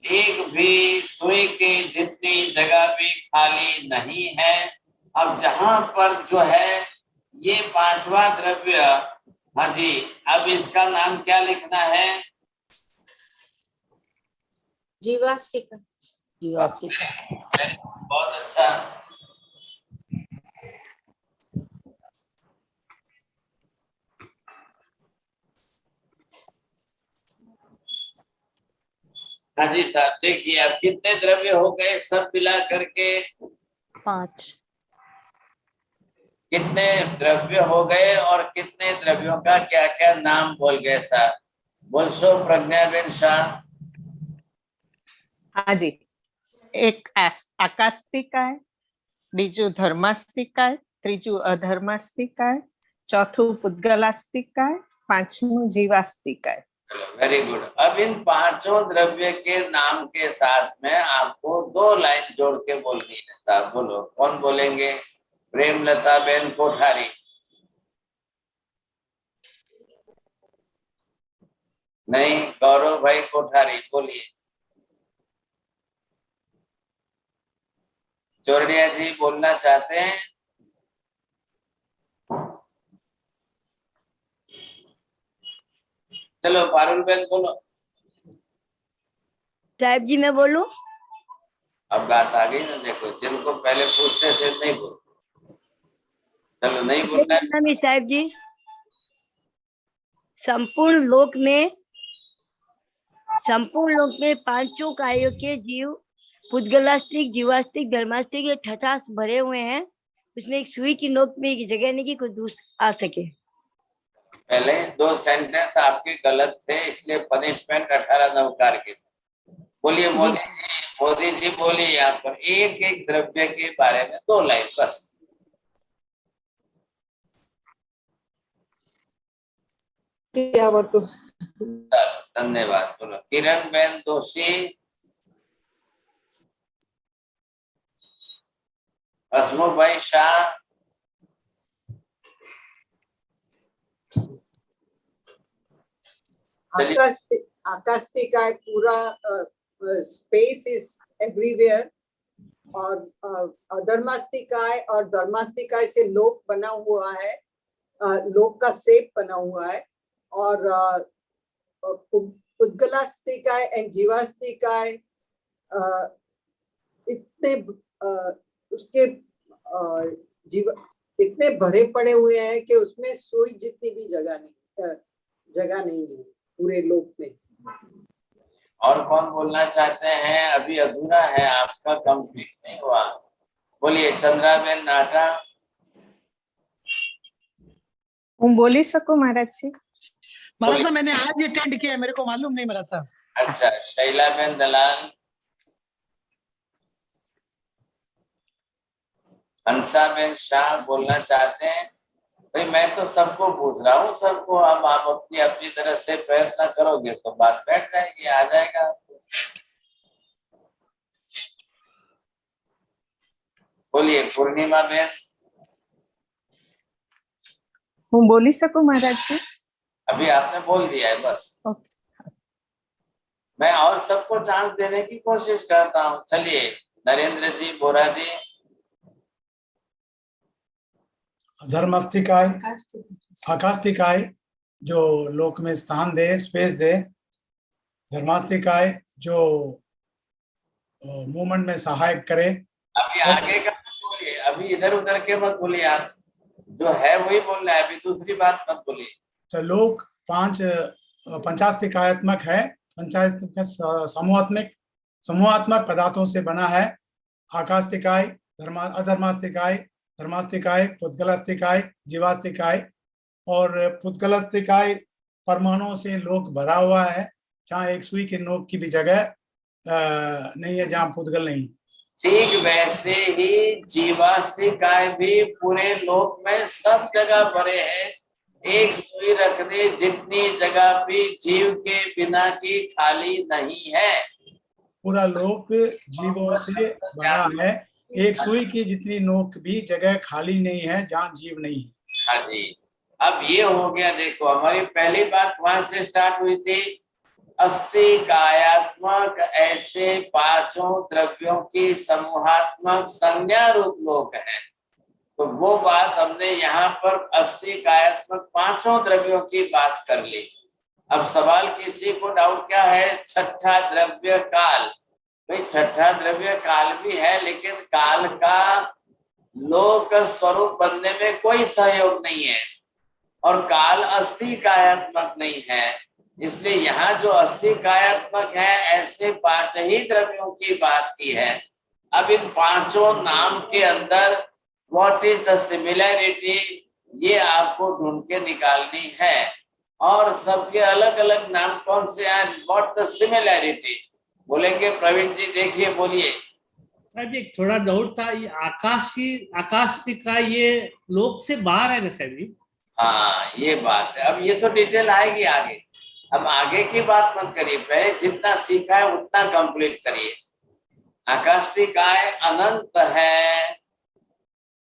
एक भी सुई के जितनी जगह भी खाली नहीं है। अब जहां पर जो है ये पांचवा द्रव्य, हाँ जी, अब इसका नाम क्या लिखना है? जीवास्तिका। जीवास्तिका। बहुत अच्छा। हाँ जी साहब, देखिए अब कितने द्रव्य हो गए सब मिला करके? 5। कितने द्रव्य हो गए और कितने द्रव्यों का क्या क्या नाम बोल गए साहब? बोल सो प्रज्ञाबेन शाह। हाँ जी, एक आकास्तिकाय, बीजू धर्मास्तिकाय, त्रीजू अधर्मास्तिकाय, चौथू पुद्गलास्तिकाय, पांचवू जीवास्तिकाय। Very good. अब इन पांचों द्रव्य के नाम के साथ में आपको 2 लाइन जोड़ के बोलनी है साहब। बोलो, कौन बोलेंगे? प्रेमलता बेन कोठारी। नहीं, गौरव भाई कोठारी बोलिए। चोरडिया जी बोलना चाहते हैं? चलो पारुल बेन बोलो। साहब जी मैं बोलूं? अब बात आ गई ना, देखो जिनको पहले पूछते थे नहीं बोल। चलो नहीं बोलना है। साहब जी, संपूर्ण लोक में पांचों कार्यों के जीव पुद्गलास्तिक, जीवास्तिक, धर्मास्तिक ये ठठास भरे हुए हैं। उसमें एक सुई की नोक में एक जगह नहीं कि कोई दूसरा आ सके। पहले 2 सेंटेंस आपके गलत थे, इसलिए पनिशमेंट 18 नवकार के। बोलिए मोदी जी, मोदी जी बोलिए यहाँ पर एक एक द्रव्य के बारे में 2 लाइन बस। धन्यवाद। बोलो किरण बेन दोषी, हसमुख भाई शाह, आकास्तिका पूरा स्पेस इज एवरीवेयर, और अधर्मास्तिकाय और धर्मास्तिकाय से लोक बना हुआ है, लोक का शेप बना हुआ है। और पुद्गलास्तिकाय एंड जीवास्तिकाय इतने उसके जीव इतने भरे पड़े हुए हैं कि उसमें सुई जितनी भी जगह नहीं है पूरे लोक में। और कौन बोलना चाहते हैं? अभी अधूरा है आपका, कंप्लीट नहीं हुआ। बोलिए चंद्राबेन नाटा। हूँ बोली सकूं महाराज जी? महाराज साहब मैंने आज अटेंड किया है, मेरे को मालूम नहीं महाराज साहब। अच्छा, शैलाबेन दलाल। हंसाबेन शाह बोलना चाहते हैं? भाई मैं तो सबको पूछ रहा हूँ, सबको। अब आप अपनी अपनी तरह से प्रयत्न करोगे तो बात बैठ जाएगी, आ जाएगा। बोलिए पूर्णिमा बेन। हूँ बोली सकूं महाराज जी? अभी आपने बोल दिया है बस। मैं और सबको चांस देने की कोशिश करता हूँ। चलिए नरेंद्र जी, बोरा जी। धर्मास्तिकाय, आकास्तिकाय जो लोक में स्थान दे, स्पेस दे। धर्मास्तिकाय जो मूवमेंट में सहायक करे। अभी आगे का बोलिए, अभी इधर उधर के मत बोलिए, आप जो है वही बोलना है, अभी दूसरी बात मत बोलिए। तो लोक 5 पंचास्तिकायात्मक है। पंचास्तिक समूहात्मक पदार्थों से बना है। आकास्तिकाय, अधर्मास्तिकाय, धर्मास्तिकाय, पुद्गलास्तिकाय, जीवास्तिकाय। और पुद्गलास्तिकाय परमाणुओं से लोक भरा हुआ है, जहाँ एक सुई के नोक की भी जगह नहीं है, जहाँ पुद्गल नहीं। ठीक वैसे ही जीवास्तिकाय भी पूरे लोक में सब जगह भरे हैं। एक सुई रखने जितनी जगह भी जीव के बिना की खाली नहीं है। पूरा लोक जीवों से भरा है, एक सुई की जितनी नोक भी जगह खाली नहीं है जहाँ जीव नहीं है। हाँ जी, अब ये हो गया। देखो हमारी पहली बात वहां से स्टार्ट हुई थी, अस्तिकायात्मक ऐसे पांचों द्रव्यों की समूहात्मक संज्ञा रूप लोक है। तो वो बात हमने यहाँ पर अस्तिकायात्मक पांचों द्रव्यों की बात कर ली। अब सवाल किसी को डाउट क्या है, छठा द्रव्य काल। भाई छठा द्रव्य काल भी है, लेकिन काल का लोक स्वरूप बनने में कोई सहयोग नहीं है और काल अस्तिकायात्मक नहीं है। इसलिए यहाँ जो अस्तिकायात्मक है ऐसे पांच ही द्रव्यों की बात की है। अब इन पांचों नाम के अंदर व्हाट इज द सिमिलैरिटी, ये आपको ढूंढ के निकालनी है। और सबके अलग अलग नाम कौन से हैं, व्हाट द सिमिलैरिटी बोलेंगे। प्रवीण जी देखिए, बोलिए। साहब एक थोड़ा डाउट था, ये आकाशिका ये लोक से बाहर है ना साहब जी? हाँ ये बात है। अब ये तो डिटेल आएगी आगे, अब आगे की बात मत करिए, पहले जितना सीखा है उतना कंप्लीट करिए। आकाशिकाय अनंत है,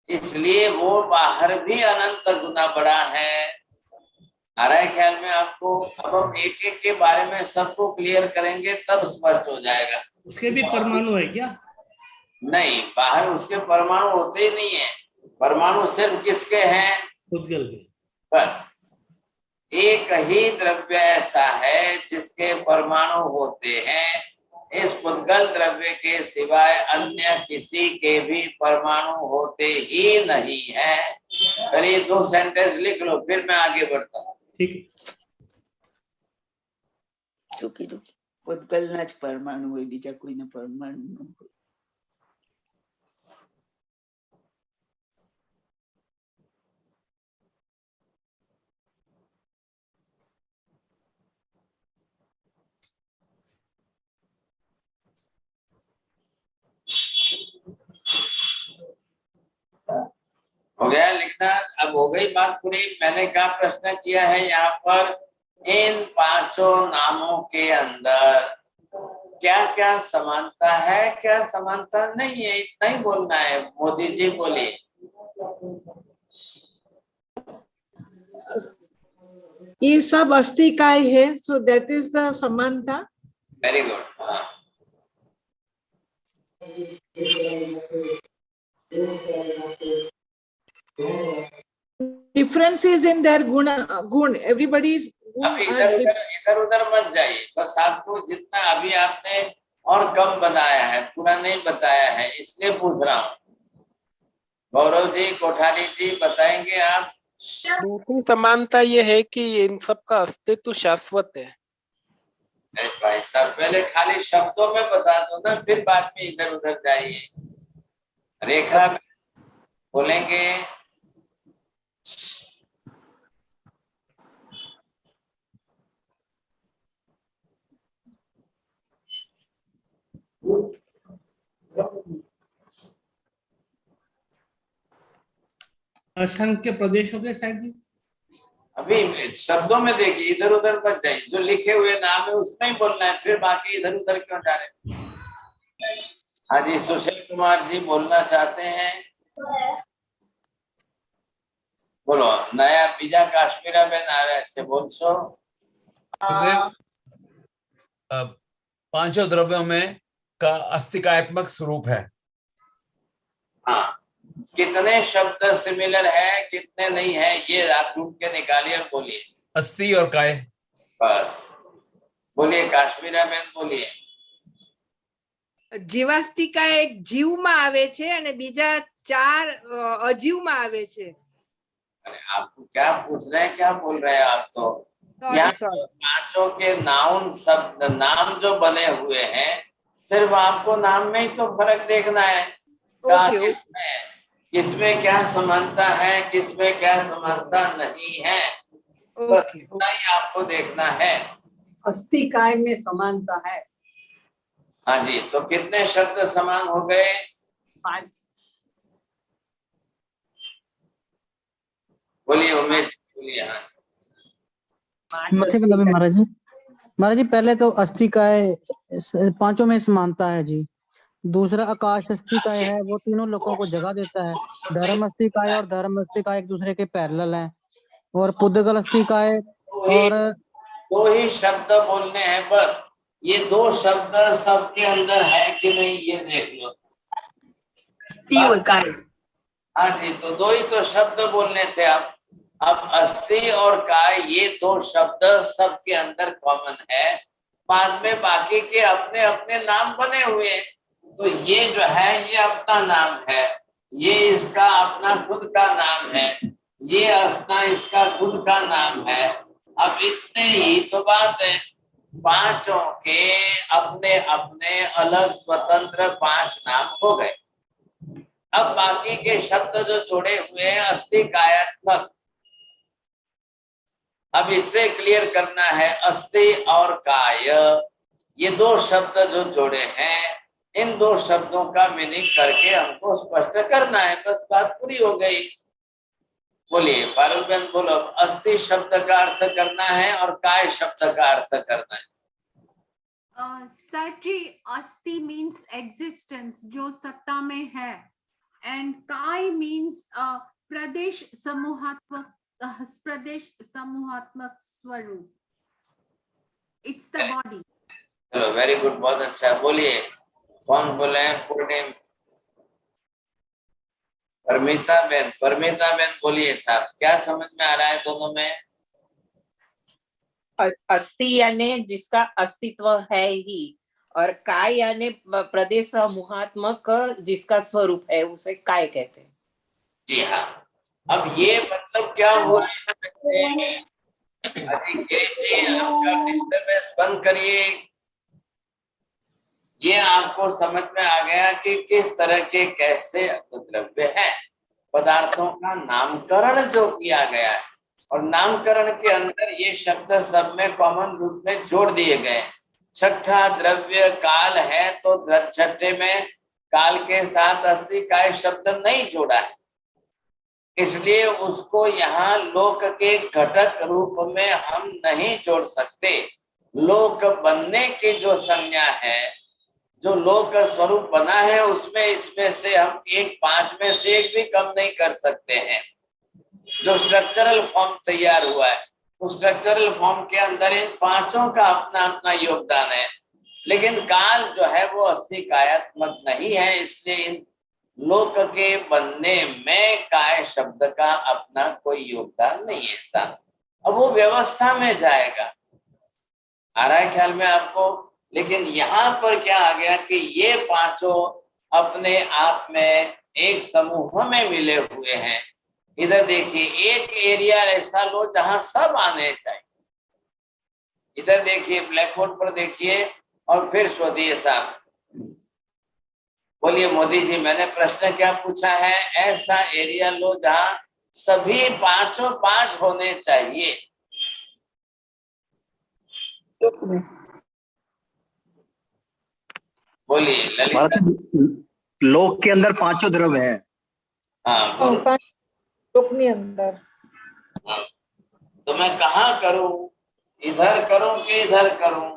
इसलिए वो बाहर भी अनंत गुना बड़ा है। आ रहा है ख्याल में आपको? अब हम एक एक के बारे में सबको क्लियर करेंगे तब स्पष्ट हो जाएगा। उसके भी परमाणु है क्या? नहीं, बाहर उसके परमाणु होते ही नहीं है। परमाणु सिर्फ किसके हैं? पुद्गल के। बस एक ही द्रव्य ऐसा है जिसके परमाणु होते हैं। इस पुद्गल द्रव्य के सिवाय अन्य किसी के भी परमाणु होते ही नहीं है। चलिए 2 सेंटेंस लिख लो, फिर मैं आगे बढ़ता हूँ। ठीक है। શું કીધું? પુદ્ગલના જ પરમાણુ હોય, બીજા કોઈના પરમાણુ ન હોય. हो गया लिखना? अब हो गई बात पूरी। मैंने क्या प्रश्न किया है यहाँ पर, इन पांचों नामों के अंदर क्या क्या समानता है, क्या समानता नहीं है, इतना ही बोलना है। मोदी जी बोलिए। ये सब अस्तिकाय है, सो दैट इज द समानता। Very good. Difference is in their गुण, everybody's अब इधर उधर मत जाइए, बस आपको जितना अभी आपने और कम बताया है, पूरा नहीं बताया है, इसलिए पूछ रहा हूँ। गौरव जी, कोठारी जी बताएंगे आप। दूसरी समानता ये है कि इन सब का अस्तित्व शाश्वत है। भाई साहब पहले खाली शब्दों में बता दो ना, फिर बाद में इधर उधर जाइए। रेखा बोलेंगे। असंख्य प्रदेशों के साथ जी। अभी शब्दों में देखिए, इधर उधर मत जाइए, जो लिखे हुए नाम है उसमें ही बोलना है, फिर बाकी इधर उधर क्यों जा रहे। हाँ जी, सुशील कुमार जी बोलना चाहते हैं, बोलो। नया बीजा काश्मीरा बेन आवे से बोल सो। पांचों द्रव्यों में का अस्तिकात्मक स्वरूप है। हाँ, कितने शब्द सिमिलर है, कितने नहीं है, ये आप ढूंढ के निकालिए और बोलिए। अस्थि और काय। बस बोलिए, काश्मीरा बेन बोलिए। જીવાસ્તિકા એક જીવમાં આવે છે અને બીજા 4 અજીવમાં આવે છે। अरे आपको क्या पूछ रहे हैं, क्या बोल रहे हैं आप? तो यहाँ पांचों के नाउन शब्द नाम जो बने हुए हैं, सिर्फ आपको नाम में ही तो फर्क देखना है। किसमें क्या समानता है, किसमें क्या समानता नहीं है, उतना ही आपको देखना है। अस्तिकाय में समानता है। हाँ जी, तो कितने शब्द समान हो गए? 5। बोलिए उमेश, बोलिए। हाँ, महाराज जी, महाराज जी पहले तो अस्थिकाय पांचों में समानता है जी। दूसरा आकाश अस्थिकाय है, वो तीनों लोगों को जगह देता है। धर्म अस्थिकाय और धर्म अस्थिकाय एक दूसरे के पैरेलल हैं। और पुद्गल अस्थिकाय और दो ही शब्द बोलने हैं बस। ये दो शब्द सबके अंदर है कि नहीं ये देख लो। अस्थि और काय। हाँ जी, तो दो ही तो शब्द बोलने थे। अब अस्थि और काय ये दो शब्द सबके अंदर कॉमन है। बाद में बाकी के अपने अपने नाम बने हुए हैं। तो ये जो है ये अपना नाम है, ये इसका अपना खुद का नाम है, ये अपना इसका खुद का नाम है। अब इतने ही तो बात है, पांचों के अपने अपने अलग स्वतंत्र 5 नाम हो गए। अब बाकी के शब्द जो जुड़े हुए हैं अस्थि कायात्मक, अब इससे क्लियर करना है अस्थि और काय ये दो शब्द जो जोड़े हैं, इन दो शब्दों का मीनिंग करके हमको स्पष्ट करना है, बस बात पूरी हो गई। बोलिए पारुल बहन, बोलो। अस्थि शब्द का अर्थ करना है और काय शब्द का अर्थ करना है। सर जी, अस्थि मीन्स एग्जिस्टेंस, जो सत्ता में है, एंड काय मीन्स प्रदेश समूहात्मक स्वरूप, इट्स द बॉडी। चलो वेरी गुड, बहुत अच्छा। बोलिए कौन बोले हैं? पूर्णिम, परमिता बहन। परमिता बहन बोलिए साहब, क्या समझ में आ रहा है दोनों में? अस्थि यानी जिसका अस्तित्व है ही, और काय यानी प्रदेश समूहात्मक जिसका स्वरूप है, उसे काय कहते हैं। जी हाँ। अब ये मतलब क्या हुआ इसमें? अधिकारी जी आपका डिस्टर्बेंस बंद करिए। ये आपको समझ में आ गया कि किस तरह के कैसे द्रव्य हैं, पदार्थों का नामकरण जो किया गया है, और नामकरण के अंदर ये शब्द सब में कॉमन रूप में जोड़ दिए गए। छठा द्रव्य काल है, तो छठे में काल के साथ अस्थि काय शब्द नहीं जोड़ा है, इसलिए उसको यहाँ लोक के घटक रूप में हम नहीं जोड़ सकते। लोक बनने की जो संज्ञा है, जो लोक स्वरूप बना है, उसमें इसमें से हम 5 में से एक भी कम नहीं कर सकते हैं। जो स्ट्रक्चरल फॉर्म तैयार हुआ है, उस स्ट्रक्चरल फॉर्म के अंदर इन 5 का अपना अपना योगदान है, लेकिन काल जो है वो अस्थि कायात्मक नहीं है, इसलिए इन लोक के बनने में काय शब्द का अपना कोई योगदान नहीं है। अब वो व्यवस्था में जाएगा, आ रहा है ख्याल में आपको? लेकिन यहाँ पर क्या आ गया कि ये 5 अपने आप में एक समूह में मिले हुए हैं। इधर देखिए, एक एरिया ऐसा लो जहां सब आने चाहिए। इधर देखिए, ब्लैक बोर्ड पर देखिए, और फिर स्वदेश साहब बोलिए। मोदी जी, मैंने प्रश्न क्या पूछा है? ऐसा एरिया लो जहां सभी 5 होने चाहिए। बोलिए ललिता। लोक के अंदर 5 द्रव्य हैं। हाँ, अपने अंदर। तो मैं कहाँ करूं? इधर करूं कि इधर करूं?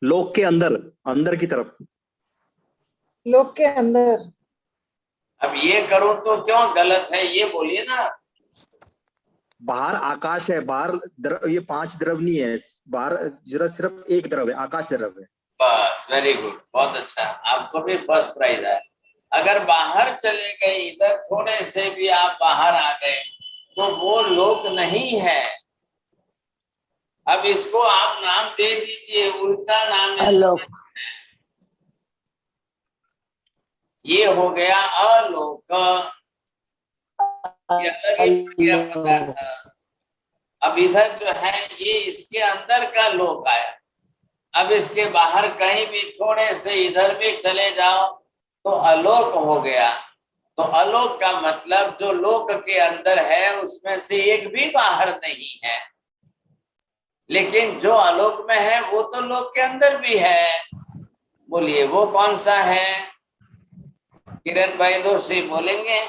लोक के अंदर, अंदर की तरफ। लोक के अंदर। अब ये करूं तो क्यों गलत है, ये बोलिए ना। बाहर आकाश है, बाहर ये 5 द्रव्य नहीं है, बाहर जरा सिर्फ एक द्रव्य है, आकाश द्रव्य है। बस, वेरी गुड, बहुत अच्छा, आपको भी फर्स्ट प्राइज है। अगर बाहर चले गए, इधर थोड़े से भी आप बाहर आ गए, तो वो लोक नहीं है। अब इसको आप नाम दे दीजिए, उल्टा नाम है, ये हो गया अलोक, ये अलग ही हो गया पदार्थ। अब इधर जो है ये इसके अंदर का लोक आया। अब इसके बाहर कहीं भी थोड़े से इधर भी चले जाओ तो अलोक हो गया। तो अलोक का मतलब जो लोक के अंदर है उसमें से एक भी बाहर नहीं है। लेकिन जो आलोक में है वो तो लोक के अंदर भी है। बोलिए वो कौन सा है? किरण भाई दोषी बोलेंगे?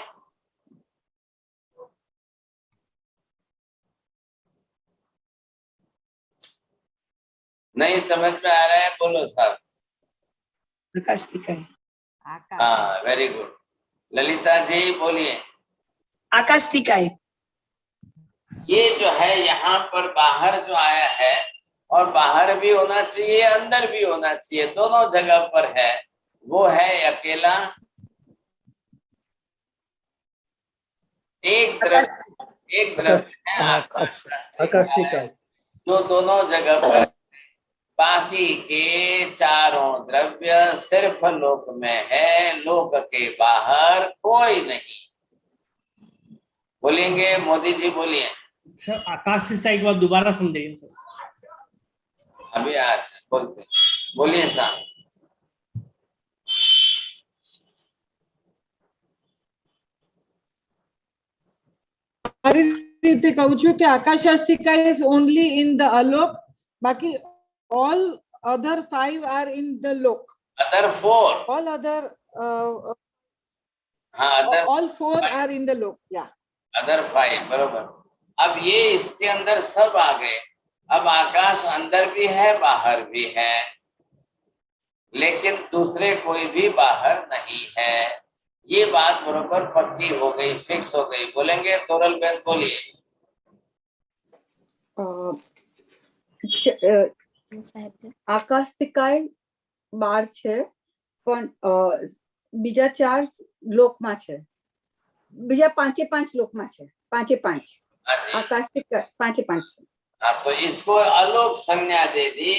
नहीं समझ में आ रहा है, बोलो साहब। आकास्तिकाय। हाँ वेरी गुड। ललिता जी बोलिए। आकास्तिकाय। ये जो है यहाँ पर बाहर जो आया है, और बाहर भी होना चाहिए अंदर भी होना चाहिए, दोनों जगह पर है, वो है अकेला एक द्रव्य है आकास्तिकाय। जो दोनों जगह पर। बाकी के चारों द्रव्य सिर्फ लोक में है, लोक के बाहर कोई नहीं। बोलेंगे मोदी जी बोलिए। सर आकाश से एक बार दोबारा समझाइए सर। अभी आज बोलते, बोलिए साहब। મારી રીતે કહું છું કે આકાશાસ્તિકા is only in the alok, બાકી all other 5 are in the lok. Other 4. All other हाँ all 4 are in the lok. Yeah. Other 5 बरोबर। अब ये इसके अंदर सब आ गए। अब आकाश अंदर भी है बाहर भी है, लेकिन दूसरे कोई भी बाहर नहीं है। ये बात बरोबर पक्की हो गई, फिक्स हो गई। बोलेंगे तोरल बेन बोलिए। આકાસ્તિકાય 12 છે, પણ બીજા 4 લોકમાં છે, બીજા 5 લોકમાં છે, 5 આકાસ્તિકાય 5 છે। हाँ तो इसको आलोक संज्ञा दे दी,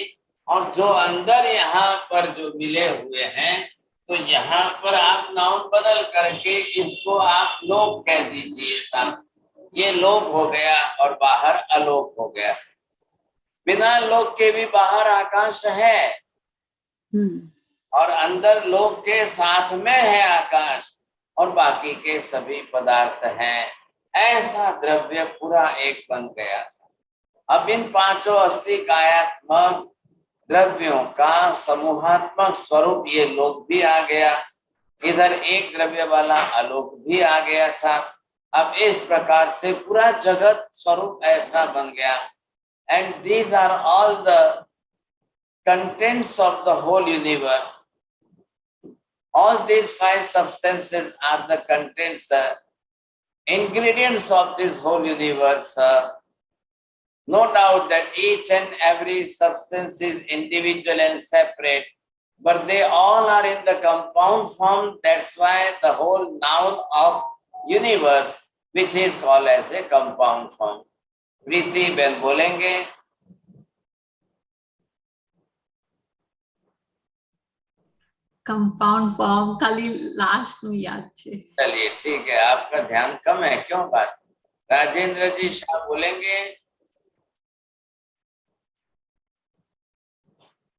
और जो अंदर यहाँ पर जो मिले हुए हैं, तो यहाँ पर आप नाउन बदल करके इसको आप लोक कह दीजिए साहब। ये लोक हो गया और बाहर अलोक हो गया। बिना लोक के भी बाहर आकाश है, और अंदर लोक के साथ में है आकाश, और बाकी के सभी पदार्थ हैं। ऐसा द्रव्य पूरा एक बन गया। अब इन 5 अस्थि कायात्मक द्रव्यों का समूहात्मक स्वरूप ये लोक भी आ गया, इधर एक द्रव्य वाला आलोक भी आ गया साहब। अब इस प्रकार से पूरा जगत स्वरूप ऐसा बन गया। And these are all the contents of the whole universe. All these 5 substances are the contents, the ingredients of this whole universe. No doubt that each and every substance is individual and separate, but they all are in the compound form. That's why the whole noun of universe, which is called as a compound form. Preeti Ben बोलेंगे। कंपाउंड फॉर्म खाली लास्ट में याद छे। चलिए ठीक है, आपका ध्यान कम है, क्यों बात? राजेंद्र जी शाह बोलेंगे।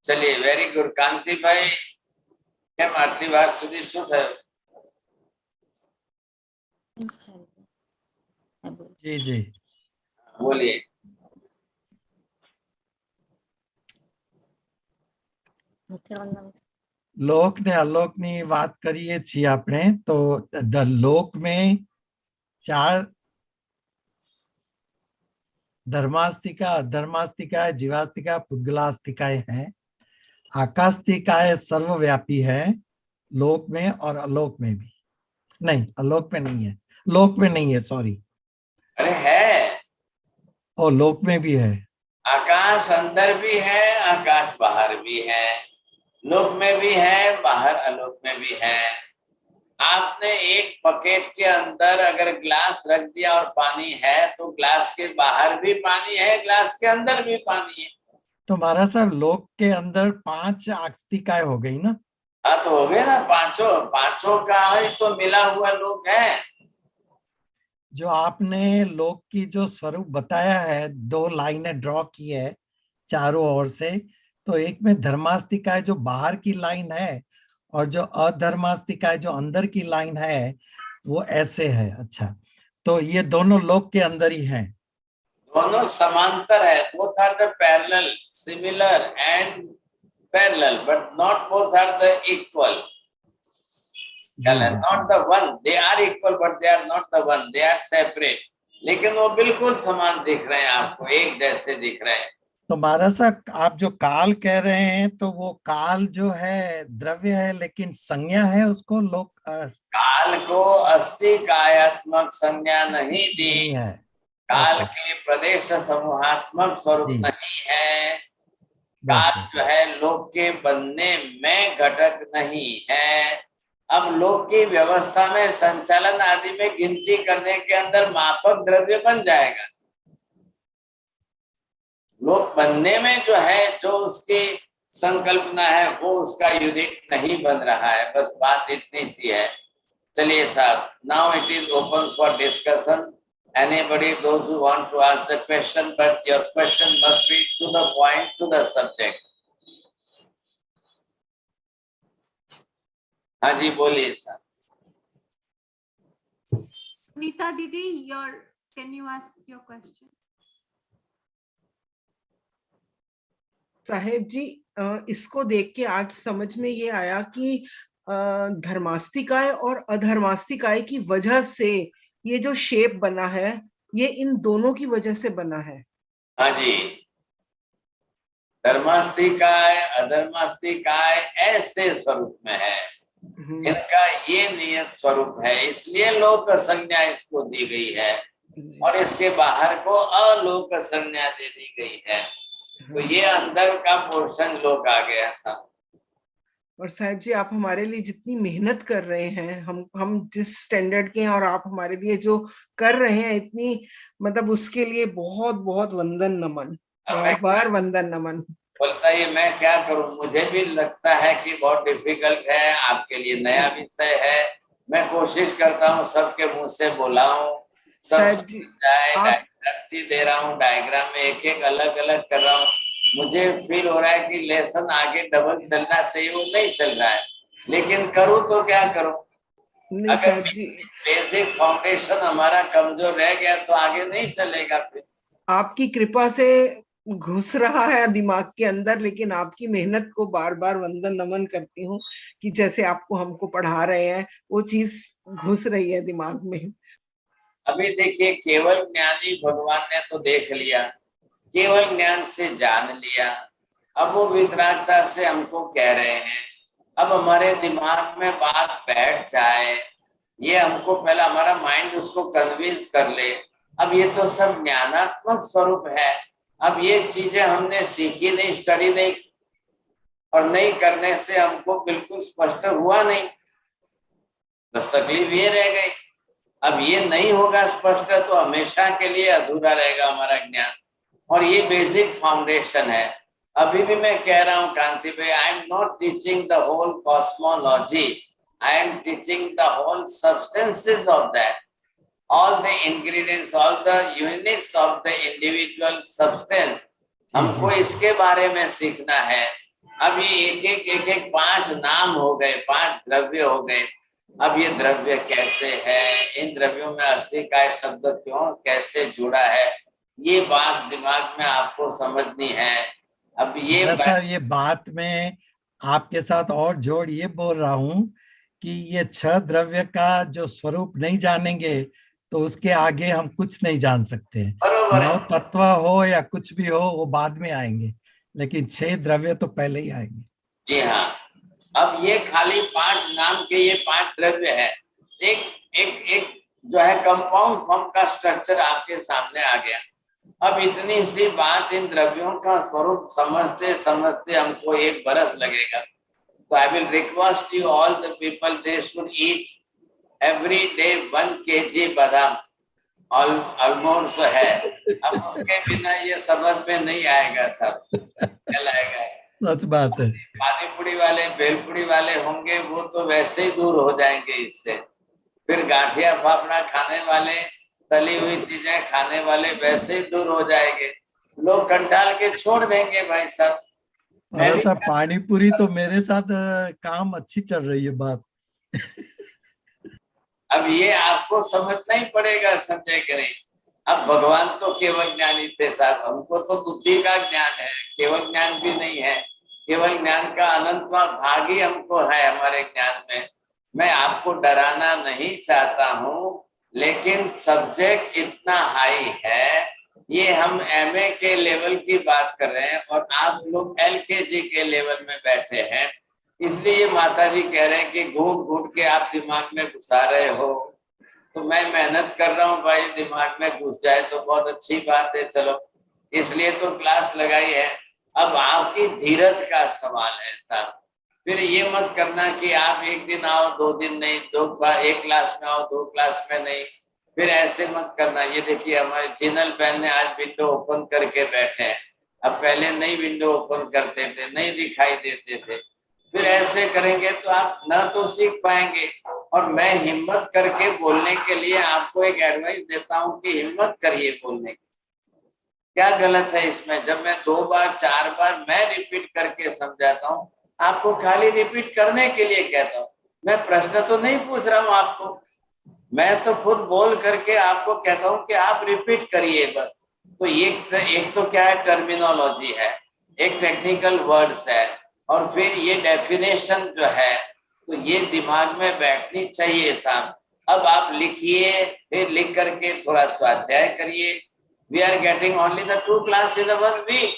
चलिए वेरी गुड। कांति भाई क्या मातृभाषा सुधी शू थयो? जी जी बोलिए। લોક ને અલોક ની વાત કરીએ છીએ આપણે, તો ધ લોક में 4 धर्मास्तिका, अधर्मास्तिकाय, जीवास्तिका, पुद्गलास्तिकाय हैं। आकास्तिकाय सर्वव्यापी है, लोक में और अलोक में भी। नहीं, अलोक में नहीं है, लोक में नहीं है, सॉरी। अरे है, और लोक में भी है। आकाश अंदर भी है, आकाश बाहर भी है, लोक में भी है, बाहर अलोक में भी है। आपने एक बकेट के अंदर अगर ग्लास रख दिया और पानी है, तो ग्लास के बाहर भी पानी है, ग्लास के अंदर भी पानी है। तो महाराज साहब लोक के अंदर 5 आस्तिकाएं हो गई ना? हाँ तो हो गए ना, पांचों का ही तो मिला हुआ लोक है। जो आपने लोक की जो स्वरूप बताया है, 2 लाइनें ड्रॉ की है चारों ओर से, तो एक में धर्मास्तिकाएं जो बाहर की लाइन है, और जो अधर्मास्तिकाएं जो अंदर की लाइन है, वो ऐसे है। अच्छा, तो ये दोनों लोक के अंदर ही हैं। दोनों समांतर है, both are the parallel, similar and parallel, but not both are the equal. Not the one, they are equal but they are not the one, they are separate. लेकिन वो बिल्कुल समान दिख रहे हैं आपको, एक जैसे दिख रहे हैं। तो महाराज साहब, आप जो काल कह रहे हैं तो वो काल जो है द्रव्य है, लेकिन संज्ञा है उसको लोक काल को अस्थि कायात्मक संज्ञा नहीं दी है। काल के प्रदेश समूहात्मक स्वरूप नहीं है। काल जो है लोक के बनने में घटक नहीं है। अब लोक की व्यवस्था में संचालन आदि में गिनती करने के अंदर मापक द्रव्य बन जाएगा। लोक बनने में जो है, जो उसकी संकल्पना है, वो उसका यूनिट नहीं बन रहा है। बस बात इतनी सी है। चलिए साहब, now it is open for discussion. Anybody, those who want to ask the question, but your question must be to the point, to the subject. हाँ जी, बोलिए sir. Sunita Didi, can you ask your question? साहेब जी, इसको देख के आज समझ में ये आया कि धर्मास्तिकाय और अधर्मास्तिकाय की वजह से ये जो शेप बना है, ये इन दोनों की वजह से बना है। हाँ जी, धर्मास्तिकाय अधर्मास्तिकाय ऐसे स्वरूप में है, इनका ये नियत स्वरूप है, इसलिए लोक संज्ञा इसको दी गई है और इसके बाहर को अलोक संज्ञा दे दी गई है। तो ये अंदर का पोर्शन लोक आ गया सब। और साहब जी, आप हमारे लिए जितनी मेहनत कर रहे हैं, हम जिस स्टैंडर्ड के हैं और आप हमारे लिए जो कर रहे हैं इतनी, मतलब उसके लिए बहुत बहुत वंदन नमन, बार वंदन नमन। बोलता ये मैं क्या करूं, मुझे भी लगता है कि बहुत डिफिकल्ट है, आपके लिए नया विषय है। मैं कोशिश करता हूँ सबके मुंह से बोलाऊं, सब दे रहा हूँ, डायग्राम में एक एक अलग अलग कर रहा हूँ। मुझे फील हो रहा है कि लेसन आगे डबल चलना चाहिए, वो नहीं चल रहा है, लेकिन करूँ तो क्या करूँ। अगर बेसिक फाउंडेशन हमारा कमजोर रह गया तो आगे नहीं चलेगा। फिर आपकी कृपा से घुस रहा है दिमाग के अंदर, लेकिन आपकी मेहनत को बार बार वंदन नमन करती हूँ कि जैसे आपको हमको पढ़ा रहे हैं वो चीज घुस रही है दिमाग में। अभी देखिए, केवल ज्ञानी भगवान ने तो देख लिया, केवल ज्ञान से जान लिया। अब वो वितरागता से हमको कह रहे हैं, अब हमारे दिमाग में बात बैठ जाए, ये हमको पहला हमारा माइंड उसको कन्विंस कर ले। अब ये तो सब ज्ञानात्मक स्वरूप है, अब ये चीजें हमने सीखी नहीं, स्टडी नहीं, और नहीं करने से हमको बिल्कुल स्पष्ट हुआ नहीं, बस तकलीफ ये रह गई। अब ये नहीं होगा स्पष्ट तो हमेशा के लिए अधूरा रहेगा हमारा ज्ञान, और ये बेसिक फाउंडेशन है। अभी भी मैं कह रहा हूँ कांति भाई, I am not teaching the whole cosmology, I am teaching the whole substances of that, all the ingredients, all the units of the individual substance, हमको इसके बारे में सीखना है। अब ये एक एक 5 नाम हो गए, 5 द्रव्य हो गए। अब ये द्रव्य कैसे है, इन द्रव्यों में अस्थिकाय शब्द क्यों कैसे जुड़ा है, ये बात दिमाग में आपको समझनी है। अब ये बात में आपके साथ और जोड़ ये बोल रहा हूँ कि ये 6 द्रव्य का जो स्वरूप नहीं जानेंगे तो उसके आगे हम कुछ नहीं जान सकते। 9 तत्व हो या कुछ भी हो वो बाद में आएंगे, लेकिन 6 द्रव्य तो पहले ही आएंगे। जी हाँ, अब ये खाली 5 नाम के ये 5 द्रव्य है। एक जो है कंपाउंड फॉर्म का स्ट्रक्चर आपके सामने आ गया। अब इतनी सी बात, इन द्रव्यों का स्वरूप समझते समझते हमको 1 बरस लगेगा। तो I will request you all the people, they should eat every day 1 kg बादाम, ऑलमोस्ट है। अब उसके बिना ये समझ में नहीं आएगा सब, क्या आएगा। सच बात है। पानी पूरी वाले, भेलपुरी वाले होंगे वो तो वैसे ही दूर हो जाएंगे इससे। फिर गांठिया फाफड़ा खाने वाले, तली हुई चीजें खाने वाले वैसे ही दूर हो जाएंगे। लोग कंटाल के छोड़ देंगे भाई साहब। पानी पूरी तो मेरे साथ काम अच्छी चल रही है बात। अब ये आपको समझना ही पड़ेगा, समझे कि नहीं। अब भगवान तो केवल ज्ञानी थे साहब, हमको तो बुद्धि का ज्ञान है, केवल ज्ञान भी नहीं है। केवल ज्ञान का अनंतवा भाग ही हमको है हमारे ज्ञान में। मैं आपको डराना नहीं चाहता हूँ, लेकिन सब्जेक्ट इतना हाई है। ये हम एमए के लेवल की बात कर रहे हैं और आप लोग एलकेजी के लेवल में बैठे हैं, इसलिए माता जी कह रहे हैं कि घूट घूट के आप दिमाग में घुसा रहे हो। तो मैं मेहनत कर रहा हूँ भाई, दिमाग में घुस जाए तो बहुत अच्छी बात है, चलो इसलिए तो क्लास लगाई है। अब आपकी धीरज का सवाल है साहब। फिर ये मत करना कि आप एक दिन आओ 2 दिन नहीं, 2 बार एक क्लास में आओ 2 क्लास में नहीं, फिर ऐसे मत करना। ये देखिए हमारे जिनल बहन ने आज विंडो ओपन करके बैठे हैं, अब पहले नहीं विंडो ओपन करते थे, नहीं दिखाई देते थे। फिर ऐसे करेंगे तो आप ना तो सीख पाएंगे। और मैं हिम्मत करके बोलने के लिए आपको एक एडवाइस देता हूँ कि हिम्मत करिए बोलने की। क्या गलत है इसमें? जब मैं 2 बार 4 बार मैं रिपीट करके समझाता हूँ, आपको खाली रिपीट करने के लिए कहता हूँ। मैं प्रश्न तो नहीं पूछ रहा हूँ आपको, मैं तो खुद बोल करके आपको कहता हूँ कि आप रिपीट करिए बस। तो एक तो क्या है, टर्मिनोलॉजी है, एक टेक्निकल वर्ड्स है, और फिर ये डेफिनेशन जो है तो ये दिमाग में बैठनी चाहिए साहब। अब आप लिखिए, फिर लिख करके थोड़ा स्वाध्याय करिए। We are getting only the 2 classes in a 1 week.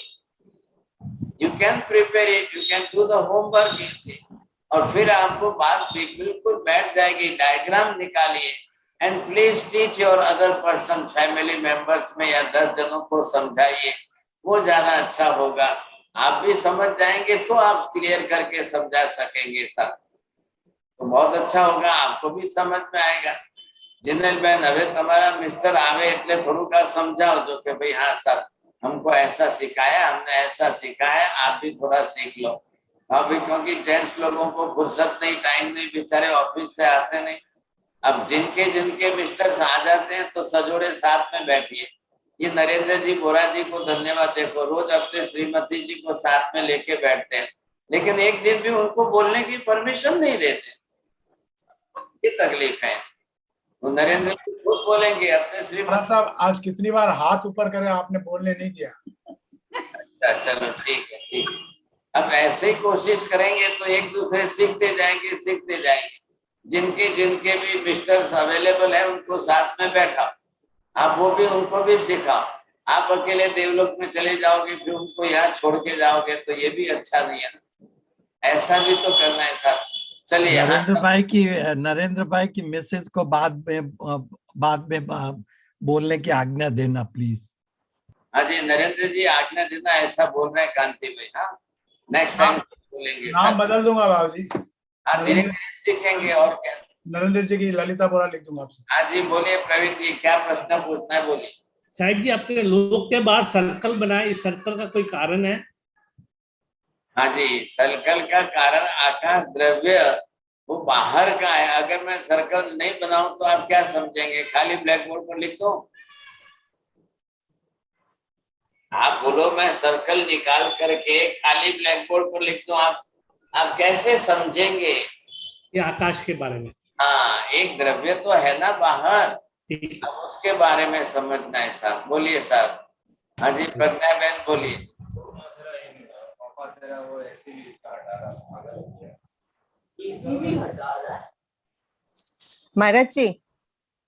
You can prepare it, you can do the homework easy. और फिर आपको बात बिल्कुल बैठ जाएगी। डायग्राम निकालिए and please teach your other person, family members में या 10 जनों को समझाइए, वो ज्यादा अच्छा होगा। आप भी समझ जाएंगे तो आप क्लियर करके समझा सकेंगे सर, तो बहुत अच्छा होगा, आपको भी समझ में आएगा। जिनेल बहन હવે તમારા મિસ્ટર આવે એટલે થોડુંક સમજાવો जो कि भाई हाँ सर हमको ऐसा सिखाया, हमने ऐसा सिखाया, आप भी थोड़ा सीख लो। अभी क्योंकि जेंट्स लोगों को फुर्सत नहीं, टाइम नहीं, बेचारे ऑफिस से आते नहीं। अब जिनके मिस्टर्स आ जाते हैं तो सजोड़े साथ में बैठिए। ये नरेंद्र जी बोरा जी को धन्यवाद, देखो रोज अपने श्रीमती जी को साथ में लेके बैठते हैं, लेकिन एक दिन भी उनको बोलने की परमिशन नहीं देते। ये तकलीफ है। तो नरेंद्र जी खुद बोलेंगे अपने श्रीमती साहब, आज कितनी बार हाथ ऊपर करे आपने बोलने नहीं दिया। अच्छा चलो ठीक है ठीक है। अब ऐसे ही कोशिश करेंगे तो एक दूसरे सीखते जाएंगे। जिनके भी मिस्टर्स अवेलेबल है उनको साथ में बैठाओ, आप वो भी उनको भी सिखाओ। आप अकेले देवलोक में चले जाओगे फिर उनको यहाँ छोड़ के जाओगे तो ये भी अच्छा नहीं है, ऐसा भी तो करना है सर। चलिए नरेंद्र भाई की मिसेज को बाद में बोलने की आज्ञा देना प्लीज। हाँ जी नरेंद्र जी आज्ञा देना, ऐसा बोल रहे हैं कांति भाई। हाँ नेक्स्ट टाइम बोलेंगे, नाम बदल दूंगा बाबूजी। हाँ धीरे धीरे सीखेंगे और क्या। नरेंद्र जी की ललिता बोरा लिख दूंगा आपसे। हाँ जी बोलिए प्रवीण जी, क्या प्रश्न पूछना है बोलिए। साहिब जी आपने लोक के बाहर सर्कल बनाया, इस सर्कल का कोई कारण है? हाँ जी सर्कल का कारण आकाश द्रव्य वो बाहर का है। अगर मैं सर्कल नहीं बनाऊं तो आप क्या समझेंगे, खाली ब्लैक बोर्ड पर लिख दो? आप बोलो मैं सर्कल निकाल करके खाली ब्लैक बोर्ड पर लिख दो, आप कैसे समझेंगे? ये आकाश के बारे में। हाँ एक द्रव्य तो है ना बाहर, अब उसके बारे में समझना है साहब। बोलिए साहब। हाँ जी प्रज्ञा बहन बोलिए। મહારાજજી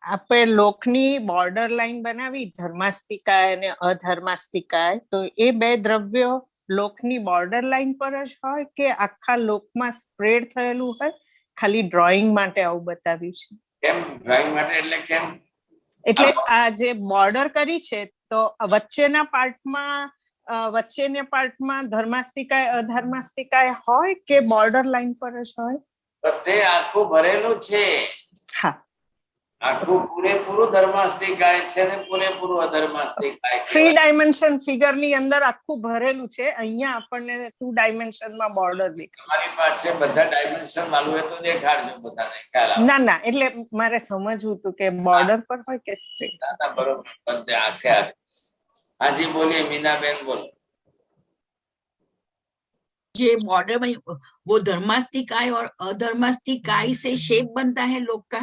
આપણે લોકની બોર્ડર લાઈન બનાવી ધર્માસ્તિકાય અને અધર્માસ્તિકાય, તો એ બે દ્રવ્યો લોકની બોર્ડર લાઈન પર જ હોય કે આખા લોકમાં સ્પ્રેડ થયેલું હોય? ખાલી ડ્રોઈંગ માટે આવું બતાવ્યું છે? કેમ ડ્રોઈંગ માટે એટલે કેમ? એટલે આ જે બોર્ડર કરી છે તો વચ્ચેના પાર્ટમાં ધર્માસ્તિકાય અધર્માસ્તિકાય હોય કે બોર્ડર લાઈન પર જ હોય? બધે આખું ભરેલું છે। હા આખું પૂરેપૂરું ધર્માસ્તિકાય છે ને પૂરેપૂરું અધર્માસ્તિકાય છે। 3 ડાયમેન્શન ફિગર ની અંદર આખું ભરેલું છે, અહીંયા આપણને 2 ડાયમેન્શન માં બોર્ડર દેખાય। તમારી પાસે બધા ડાયમેન્શન વાળું હોય તો દેખાડજો બધાને ખ્યાલ આવે। ના એટલે મારે સમજવું હતું કે બોર્ડર પર હોય કે સ્ટ્રેટ। ના બરોબર બધે આખે આખે। हाँ जी बोलिए मीनाबेन बोलो। ये बॉर्डर में वो धर्मास्तिकाय और अधर्मास्तिकाय से शेप बनता है लोक का?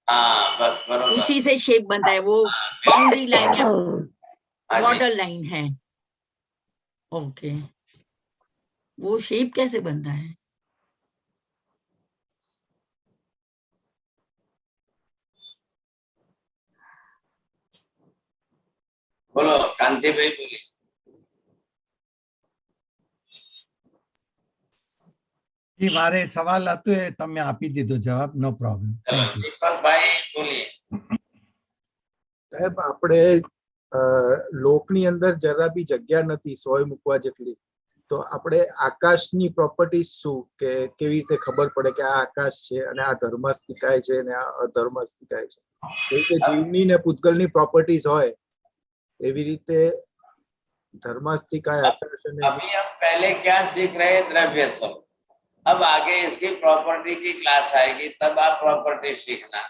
हाँ बस बरोबर। उसी से शेप बनता है, वो बाउंड्री लाइन या हाँ जी। बॉर्डर लाइन है। ओके, वो शेप कैसे बनता है? बोलो कांति भाई बोलिए। जी મારે સવાલ હતો એ તમે આપી દીધો જવાબ, નો પ્રોબ્લેમ, થેન્ક યુ. દીપક ભાઈ બોલીએ. સાહેબ આપણે લોકની અંદર જરા બી જગ્યા નથી સોય મૂકવા જેટલી, તો આપણે આકાશની પ્રોપર્ટીઝ શું, કે કેવી રીતે ખબર પડે કે આ આકાશ છે અને આ ધર્માસ્તિકાય છે અને આ અધર્માસ્તિકાય છે? એવી રીતે જીવની ને પૂતગલની પ્રોપર્ટીઝ હોય એવી રીતે धर्मास्तिकाय आकाश ने। अभी हम पहले क्या सीख रहे हैं? द्रव्य सब। अब आगे इसकी प्रॉपर्टी की क्लास आएगी, तब आप प्रॉपर्टी सीखना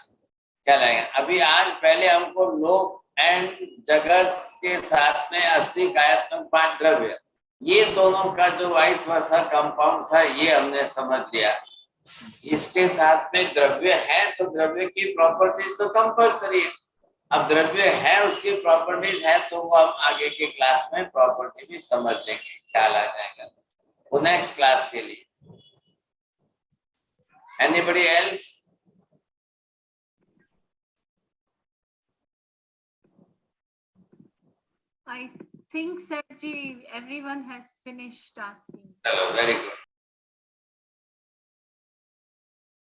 क्या लगेगा। अभी आज पहले हमको लोक एंड जगत के साथ में अस्थि कायात्मक 5 द्रव्य, ये दोनों का जो 22 वर्षा कंपाउंड था ये हमने समझ लिया। इसके साथ में द्रव्य है तो द्रव्य की प्रॉपर्टीज तो कंपल्सरी है। अब द्रव्य है उसकी प्रॉपर्टीज है तो वो हम आगे के क्लास में प्रॉपर्टी भी समझ लेंगे, ख्याल आ जाएगा वो नेक्स्ट क्लास के लिए। Anybody else? I think, Sir ji, everyone has finished asking. चलो, वेरी गुड।